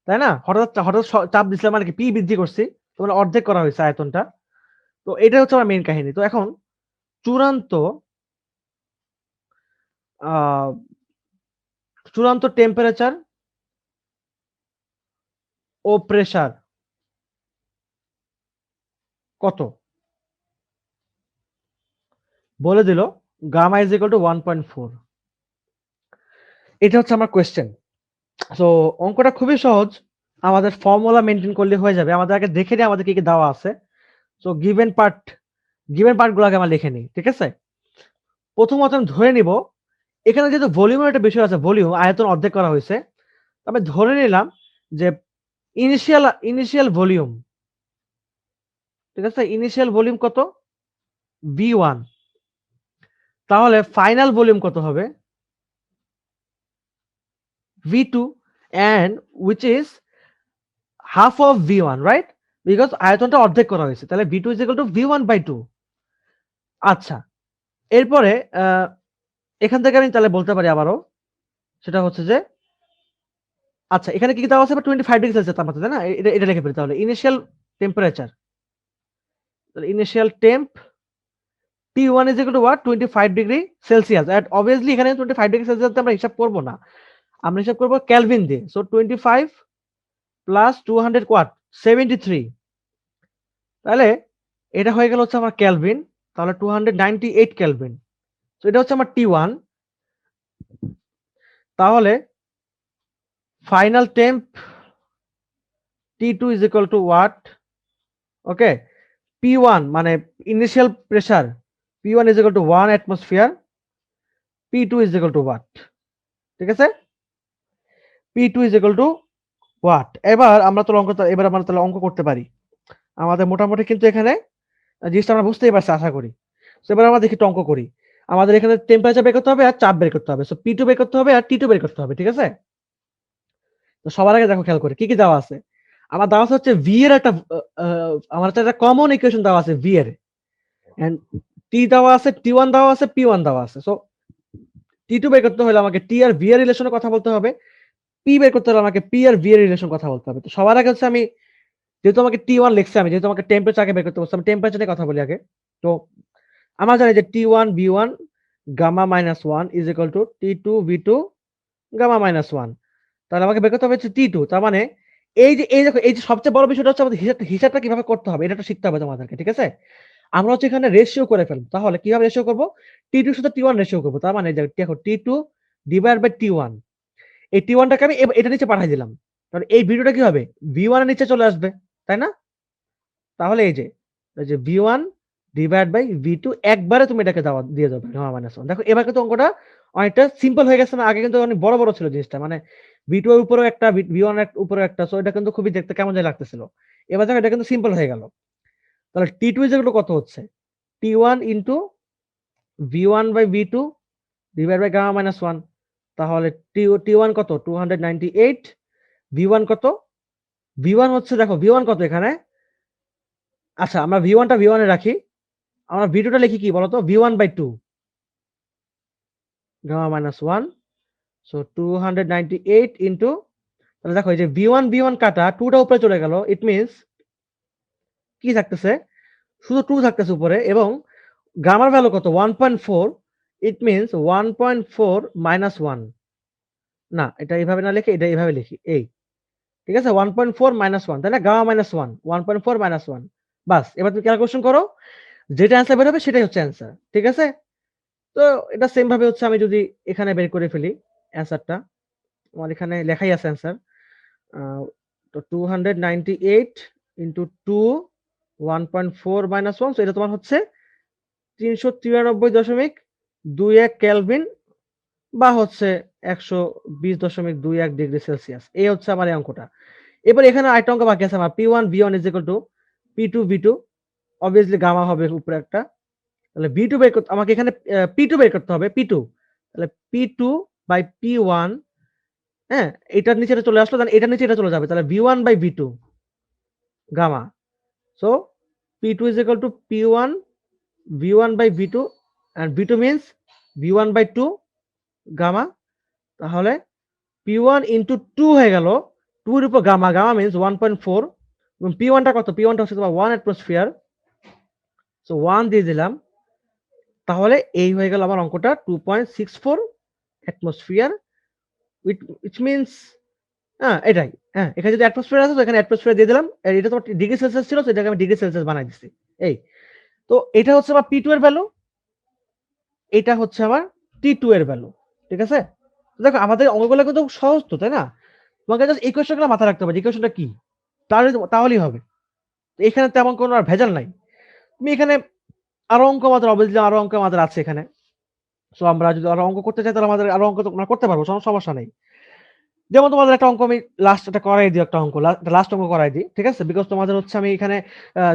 তাই না? হঠাৎ হঠাৎ চাপ দিছিলাম মানে কি? পি বৃদ্ধি করছি। তো মানে অর্ধেক করা হইছে আয়তনটা। তো এটাই হচ্ছে আমার মেইন কাহিনী। তো এখন চূড়ান্ত আ চূড়ান্ত টেম্পারেচার ও প্রেসার কত? বলে দিল গামা ইজ ইকুয়াল টু 1.4। এটা হচ্ছে আমার কোয়েশ্চেন। সো অঙ্কটা খুবই সহজ। আমাদের ফর্মুলা মেইনটেইন করলে হয়ে যাবে। আমাদের আগে দেখে নিই আমাদের কি দেওয়া আছে। সো গিভেন পার্ট গুলো আগে আমরা লিখে নিই। ঠিক আছে? প্রথমত আমি ধরে নিব এখানে যেহেতু ভলিউমের একটা বিষয় আছে, ভলিউম আয়তন অর্ধেক করা হয়েছে। আমি ধরে নিলাম যে ইনিশিয়াল ভলিউম, ঠিক আছে? ইনিশিয়াল ভলিউম কত? V1। তাহলে ফাইনাল ভলিউম কত হবে? V2 and which is half of V1, right? Because আয়তনটা অর্ধেক করা হয়েছে। তাহলে V2 is equal to V1/2। আচ্ছা, এরপরে এখান থেকে আমি তাহলে বলতে পারি আবারও, সেটা হচ্ছে যে আচ্ছা এখানে কি দেওয়া আছে? 25 ডিগ্রি সেলসিয়াস তাপমাত্রা, তাই না? এটা লিখে ফেলি তাহলে। ইনিশিয়াল টেম্পারেচার, তাহলে initial temp T1 is equal to what? 25 degree Celsius. And obviously এখানে 25 ডিগ্রি সেলসিয়াস আমরা হিসাব করব না। আমরা হিসাব করব কেলভিন দিয়ে। সো 25 প্লাস 200 ওয়াট 73। তাহলে এটা হয়ে গেল হচ্ছে আমার কেলভিন। তাহলে 298 কেলভিন। সো এটা হচ্ছে আমার T1। তাহলে final temp T2 is equal to what? Okay, P1 মানে initial pressure P1 is equal to 1 atmosphere, P2 is equal to what? ঠিক আছে? P2 is equal to what? এবার আমরা তাহলে অঙ্ক করতে পারি। আমাদের মোটামুটি কিন্তু এখানে জিনিসটা আমরা বুঝতেই পারছি আশা করি। তো এবার আমরা দেখি একটু অঙ্ক করি। আমাদের এখানে টেম্পারেচার বের করতে হবে আর চাপ বের করতে হবে। সো P2 বের করতে হবে আর T2 বের করতে হবে। ঠিক আছে? তো সবার আগে দেখো খেয়াল করে কি দেওয়া আছে। আমার দেওয়া আছে হচ্ছে V এর একটা আমার একটা কমন ইকুয়েশন দেওয়া আছে V এর। এন্ড T দেওয়া আছে, T1 দেওয়া আছে, P1 দেওয়া আছে। সো T2 বের করতে হলে আমাকে T আর V এর রিলেশনে কথা বলতে হবে। P বের করতে হলে আমাকে P আর V এর রিলেশন কথা বলতে হবে। তো সবার আগে হচ্ছে আমি যেহেতু আমাকে T1 লিখছি, আমি যেহেতু আমাকে টেম্পারেচার আগে বের করতে বলছি, আমি টেম্পারেচার নিয়ে কথা বলি আগে। তো আমরা জানি যে T1 V1 gamma -1 is equal to T2 V2 gamma -1। তাহলে আমাকে বের করতে হবে হচ্ছে T2। তার মানে এই দেখো এই যে সবচেয়ে বড় বিষয়টা হচ্ছে আমাদের হিসাবটা কিভাবে করতে হবে এটা একটু শিখতে হবে তোমাদেরকে। ঠিক আছে? আমরা হচ্ছে এখানে রেশিও করে ফেলবো। তাহলে কিভাবে রেশিও করব? T2 এর সাথে T1 রেশিও করব। তার মানে দেখো T2 ডিভাইড বাই T1। এই T1 টাকে আমি এটা নিচে পাঠিয়ে দিলাম। তাহলে এই ভিডিওটা কি হবে? V1 এর নিচে চলে আসবে। তাই না? তাহলে এই যে V1 ডিভাইড বাই V2 একবারে তুমি এটাকে দিয়ে দাও গামা -1। দেখো এবার কিন্তু অঙ্কটা অনেকটা সিম্পল হয়ে গেছে না? আগে কিন্তু অনেক বড় ছিল জিনিসটা। মানে V2 এর উপরেও একটা V1 এর উপরেও একটা। সো এটা কিন্তু খুবই দেখতে কেমন জানি লাগতেছিল। এবার দেখো এটা কিন্তু সিম্পল হয়ে গেল। তাহলে T2 ইজ ইকুয়াল টু কত হচ্ছে? T1 into V1 by V2 divide by gamma -1। তাহলে T1 কত? 298। V1 কত? V1 হচ্ছে দেখো V1 কত এখানে? আচ্ছা আমরা V1 টা V1 এ রাখি। আমরা V2 টা লিখি কি বলতো? V1/2 gamma -1। সো 298 ইনটু, তাহলে দেখো এই যে V1 কাটা 2 টা উপরে চলে গেল। ইট মিনস কি থাকতেছে? শুধু 2 থাকতেছে উপরে এবং গামার ভ্যালু কত? 1.4। It means 1.4 -1। না, এটা এভাবে না লিখে এটা এভাবে লিখি। ঠিক আছে? 1.4 -1 তাই না? গামা -1 1.4 -1। বাস এবার তুমি ক্যালকুলেশন করো। যেটা অ্যান্সার বের হবে সেটাই হচ্ছে অ্যান্সার। ঠিক আছে? তো এটা সেম ভাবে হচ্ছে আমি যদি এখানে বের করে ফেলি অ্যান্সারটা। আমার এখানে লেখাই আছে অ্যান্সার। আ তো 298 ইনটু 2 1.4 -1। সো এটা তোমার হচ্ছে 393.21 কেলভিন বা হচ্ছে 120.21 ডিগ্রি সেলসিয়াস। এই হচ্ছে আমার এই অঙ্কটা। এবার এখানে আরেকটা অঙ্ক বাকি আছে আমার P1 V1 is equal to P2 V2, obviously gamma হবে উপরে একটা। তাহলে V2 বের করতে আমাকে এখানে P2 বের করতে হবে P2। তাহলে P2 বাই P1, হ্যাঁ? এটার নিচে এটা চলে আসলো, দেন এটার নিচে এটা চলে যাবে। তাহলে V1 by V2 gamma. So P2 is equal to P1 V1 by V2 and V2 means V1 by 2 gamma. তাহলে P1 into 2 হয়ে গেল, 2 এর উপর গামা, গামা means 1.4 এবং P1 টা কত? P1 টা হচ্ছে তোমার 1 atmosphere, সো 1 দিয়ে দিলাম। তাহলে এই হয়ে গেল আমার অঙ্কটা 2.64 atmosphere, which means এটাই। হ্যাঁ, এখানে যদি atmosphere আছে তো এখানে atmosphere দিয়ে দিলাম। আর এটা তোমার ডিগ্রি সেলসিয়াস ছিল, তো এটাকে আমি ডিগ্রি সেলসিয়াস বানাই দিছি। এই তো এটা হচ্ছে আমার P2 এর ভ্যালু, এটা হচ্ছে আমার T2 এর ভ্যালু। ঠিক আছে? দেখো আমাদের অঙ্কগুলো কিন্তু সহজ তো, তাই না? তোমাকে জাস্ট ইকুয়েশনগুলো মাথায় রাখতে হবে যে ইকুয়েশনটা কি। তাহলেই হবে। তো এখানে তেমন কোনো আর ভেজাল নাই। তুমি এখানে আরো অঙ্ক আমাদের obviously আরো অঙ্ক আমাদের আছে এখানে। সো আমরা যদি আরো অঙ্ক করতে চাই তাহলে আমাদের আরো অঙ্ক আমরা করতে পারবো। সমস্যা নেই। যেমন তোমাদের একটা অঙ্ক আমি লাস্ট এটা করাই দিই, একটা অঙ্ক লাস্ট অঙ্ক করাই দিই। ঠিক আছে? বিকজ তোমাদের হচ্ছে আমি এখানে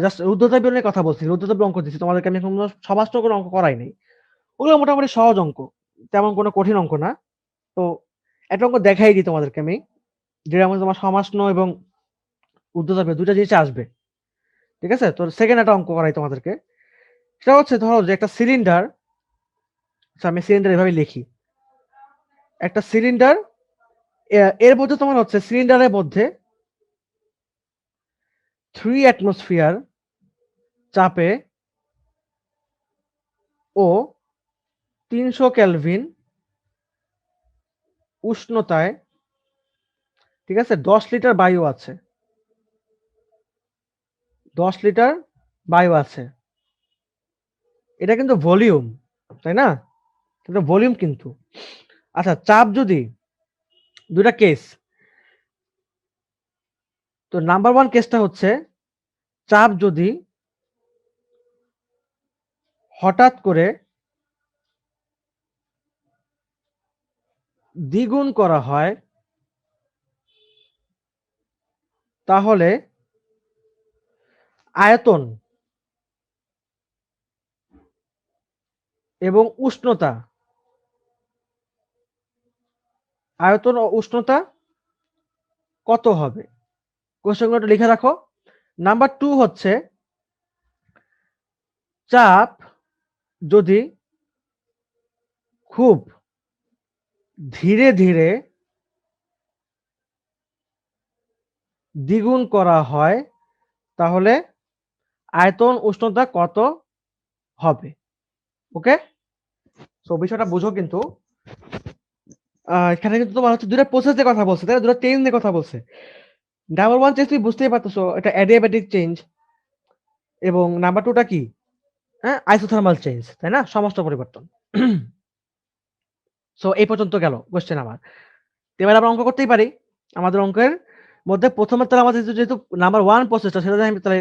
জাস্ট রুদ্ধদ্রব্য নিয়ে কথা বলছি। রুদ্ধদ্রব্য অঙ্ক দিচ্ছি। তোমাদেরকে আমি এখন সমাজটা কোনো অঙ্ক করাই নাই। ওগুলো মোটামুটি সহজ অঙ্ক। তেমন কোনো কঠিন অঙ্ক না। তো একটা অঙ্ক দেখাই দিই তোমাদেরকে আমি। যেটা মধ্যে তোমার সমাসন এবং উর্ধ্বদ্রব্য ২ টা জিনিস আসবে। ঠিক আছে? তো সেকেন্ড একটা অঙ্ক করাই তোমাদেরকে। সেটা হচ্ছে ধরো যে একটা সিলিন্ডার, আচ্ছা আমি সিলিন্ডার এভাবে লিখি। একটা সিলিন্ডার, এর মধ্যে তোমার হচ্ছে সিলিন্ডারের মধ্যে 3 অ্যাটমসফিয়ার চাপে ও ৩০০ কেলভিন উষ্ণতায়, ঠিক আছে, ১০ লিটার বায়ু আছে। ১০ লিটার বায়ু আছে। এটা কিন্তু ভলিউম, তাই না? এটা ভলিউম কিন্তু। আচ্ছা চাপ যদি, ২ টা কেস। তো নাম্বার 1 কেসটা হচ্ছে চাপ যদি হঠাৎ করে দ্বিগুণ করা হয় তাহলে আয়তন এবং উষ্ণতা, আয়তন ও উষ্ণতা কত হবে? কোশ্চেনগুলো একটু লিখে রাখো। নাম্বার 2 হচ্ছে চাপ যদি খুব ধীরে ধীরে দ্বিগুণ করা হয় তাহলে আয়তন উষ্ণতা কত হবে? ওকে? সো বিষয়টা বুঝো কিন্তু। এখানে কিন্তু তোমার হচ্ছে ২ টা প্রসেস নিয়ে কথা বলছে, তাই না? ২ টা চেঞ্জ নিয়ে কথা বলছে। নাম্বার 1 চেঞ্জ তুমি বুঝতেই পারতেছো, এটা অ্যাডিয়াব্যাটিক চেঞ্জ এবং নাম্বার 2 টা কি? হ্যাঁ, আইসোথার্মাল চেঞ্জ, তাই না? সমস্ত পরিবর্তন। সো এই পর্যন্ত গেল কোয়েশ্চেন আমার। এবার আমরা অঙ্ক করতেই পারি। আমাদের অঙ্কের মধ্যে ১ম এ তাহলে আমাদের যেহেতু নাম্বার 1 প্রসেসটা সেটা দিয়ে আমি তাহলে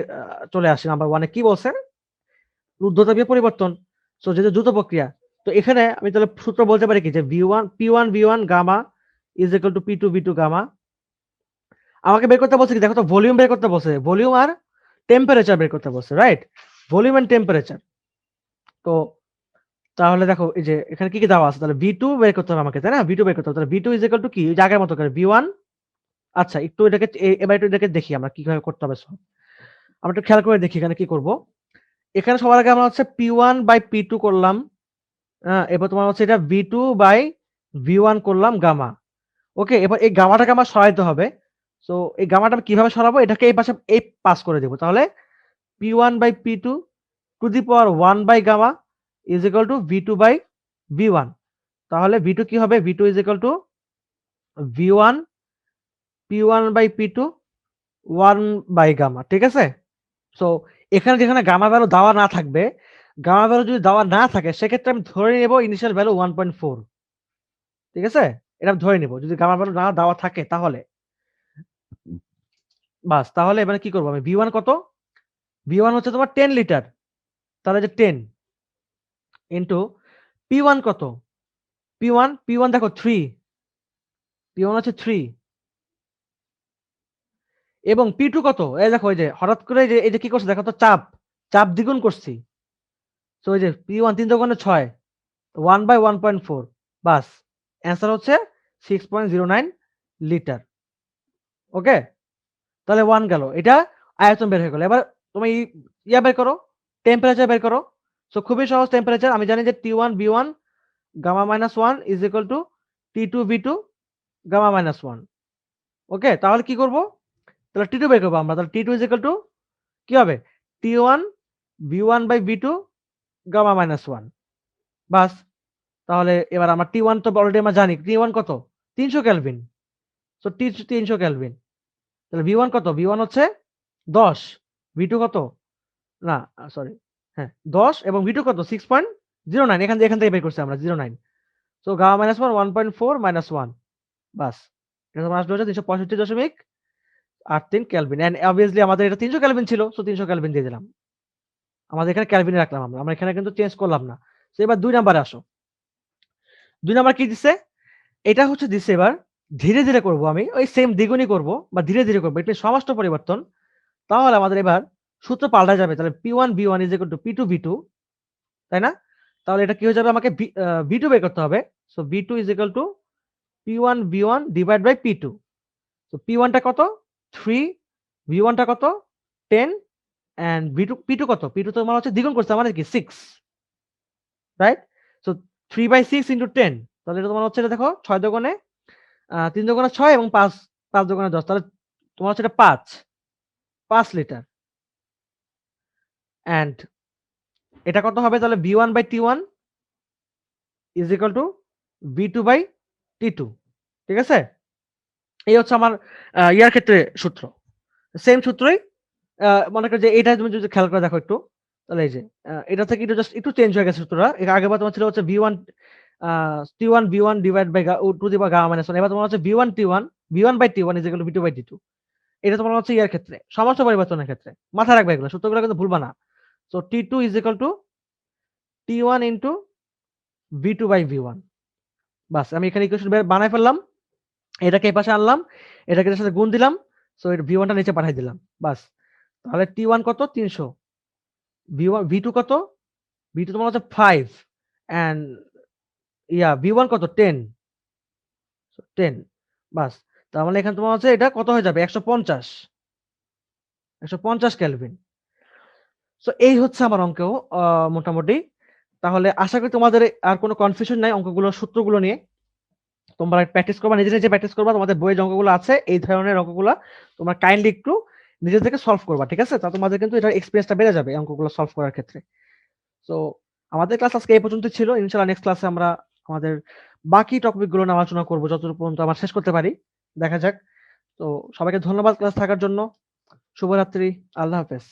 চলে আসি। নাম্বার 1 এ কি বলছে? রুদ্ধতাপীয় পরিবর্তন। সো যেহেতু দ্রুত প্রক্রিয়া। তো এখানে আমি তাহলে সূত্র বলতে পারি কি যে P1 V1 gamma is equal to P2 V2 gamma. আমাকে বের করতে বলছে কি দেখো তো, ভলিউম বের করতে বলছে। ভলিউম আর টেম্পারেচার বের করতে বলছে, রাইট? Volume and temperature. তো তাহলে দেখো এই যে এখানে কি দেওয়া আছে? তাহলে V2 বের করতে হবে আমাকে, তাই না? V2 বের করতে হবে। তাহলে V2 ইজ ইকুয়াল টু কি? ওই যে আগের মতো করে V1। আচ্ছা একটু এটাকে এবার একটু এটাকে দেখি আমরা কিভাবে করতে হবে সলভ। আমরা একটু খেয়াল করে দেখি এখানে কি করব। এখানে সবার আগে আমরা হচ্ছে P1 বাই P2 করলাম। হ্যাঁ, এবার তোমার হচ্ছে এটা V2 বাই V1 করলাম গামা। ওকে, এবার এই গামাটাকে আমার সরাইতে হবে। সো এই গামাটা আমি কিভাবে সরাবো? এটাকে এই পাশে এই পাস করে দেব। তাহলে P1 by P2 to the power 1 by gamma is equal to V2 by V1। তাহলে V2 কি হবে? V2 is equal to V1 P1 by P2 1 by gamma. ঠিক আছে? সো এখানে যেখানে গামা ভ্যালু দেওয়া না থাকবে, গামা ভ্যালু যদি দেওয়া না থাকে সেক্ষেত্রে আমি ধরে নেব ইনিশিয়াল ভ্যালু 1.4। ঠিক আছে? এটা আমি ধরে নিব। যদি গামা ভ্যালু না দেওয়া থাকে তাহলে। বাস তাহলে এবারে কি করব আমি? V1 কত? V1 হচ্ছে তোমার 10 লিটার। তাহলে যে 10 ইন্টু P1 কত? P1 দেখো 3, P1 হচ্ছে 3 এবং P2 কত? এই দেখো এই যে হঠাৎ করে এই যে কি করছে দেখো তো চাপ দ্বিগুণ করছি। সো এই যে P1 3 দোকানে 6 1/1.4 বাস অ্যান্সার হচ্ছে 6.09 লিটার। ওকে? তাহলে 1 গেল। এটা আয়তন বের হয়ে গেল। এবার তুমি ইয়া বের করো, টেম্পারেচার বের করো। সো খুবই সহজ টেম্পারেচার। আমি জানি যে T1 B1 gamma -1 is equal to T2 B2 gamma -1। Okay? তাহলে কি করব? তাহলে T2 বের করব আমরা। তাহলে T2 ইজ ইকুয়াল টু কি হবে? T1 B1/B2 গামা -1 বাস। তাহলে এবার আমরা T1 তো অলরেডি আমরা জানি। T1 কত? 300 কেলভিন। So 300 kelvin. তাহলে V1 কত? V1 হচ্ছে 10, V2 কত? না সরি, হ্যাঁ 10 এবং V2 কত? 6.09 এখান থেকে বের করছি আমরা 09। সো গামা -1 1.4 -1 বাস। এটা তোমার আসলে হচ্ছে 365.83 কেলভিন। এন্ড obviously আমাদের এটা 300 কেলভিন ছিল। সো 300 কেলভিন দিয়ে দিলাম। আমাদের এখানে কেলভিনে রাখলাম আমরা। আমরা এখানে কিন্তু চেঞ্জ করলাম না। সো এবার 2 নাম্বারে আসো। 2 নাম্বার কি দিছে? এটা হচ্ছে দিছে এবার ধীরে, ধীরে করব আমি। ওই সেম দ্বিগুণই করব বা ধীরে, ধীরে করব। এটা সমষ্টি পরিবর্তন। তাহলে আমাদের এবার সূত্র পাল্টা যাবে। তাহলে P1 B1 = P2 B2, তাই না? তাহলে এটা কি হয়ে যাবে আমাকে B2 বের করতে হবে। So B2 = P1 B1 divide by P2। তো P1 টা কত? 3, B1 টা কত? 10 এন্ড P2 কত? P2 তো মানে হচ্ছে দ্বিগুণ করছে মানে কি 6, রাইট? সো 3/6 * 10 তাহলে এটা তোমার হচ্ছে এটা দেখো 6 দোকানে ৩ দোকানে 6 এবং 5 দোকানে 10 তাহলে তোমার হচ্ছে এটা 5 লিটার। এন্ড এটা কত হবে তাহলে B1/T1 = B2/T2, ঠিক আছে? এই হচ্ছে আমার ইয়ার ক্ষেত্রে সূত্র। সেম সূত্রই মনে করো যে এটা তুমি যদি খেয়াল করে দেখো একটু, তাহলে এই যে এটা থেকে একটু জাস্ট একটু চেঞ্জ হয়ে গেছে সূত্রটা। এর আগেরবার তোমার ছিল হচ্ছে B1 T1 B1 divide by to the power gamma -1। এবার তোমার হচ্ছে B1 T1 B1/T1 = B2/T2। এটা তোমার হচ্ছে ইয়ার ক্ষেত্রে সমস্ত পরিবর্তনের ক্ষেত্রে। মাথায় রাখবে এগুলো। সূত্রগুলো কিন্তু ভুলবা না। সো T2 = T1 * B2/V1 বাস আমি এখানে ইকুয়েশন বানায় ফেললাম। এটাকে এই পাশে আনলাম। এটাকে এটার সাথে গুণ দিলাম। সো এটা V1 টা নিচে পাঠায় দিলাম। বাস। তাহলে T1 কত? 300। V2 কত? V2 তোমার হচ্ছে 5 এন্ড V1 কত? 10। সো 10 বাস। তার মানে এখানে তোমার হচ্ছে এটা কত হয়ে যাবে? 150 কেলভিন। সো এই হচ্ছে আমার অঙ্ক মোটামুটি। তাহলে আশা করি তোমাদের আর কোনো কনফিউশন নাই অঙ্কগুলোর সূত্রগুলো নিয়ে। তোমরা প্র্যাকটিস করবা, নিজে, নিজে প্র্যাকটিস করবা। তোমাদের বইয়ে যে অঙ্কগুলো আছে এই ধরনের অঙ্কগুলা তোমরা কাইন্ডলি একটু নিজে থেকে সলভ করবা। ঠিক আছে? তা তোমাদের কিন্তু এটার এক্সপেরিয়েন্সটা বেড়ে যাবে এই অঙ্কগুলো সলভ করার ক্ষেত্রে। সো আমাদের ক্লাস আজকে এই পর্যন্তই ছিল। ইনশাআল্লাহ নেক্সট ক্লাসে আমরা আমাদের বাকি টপিক গুলো নিয়ে আলোচনা করব যতদূর পর্যন্ত আমরা শেষ করতে পারি। দেখা যাক। তো সবাইকে ধন্যবাদ ক্লাস থাকার জন্য। শুভরাত্রি। আল্লাহ হাফেজ।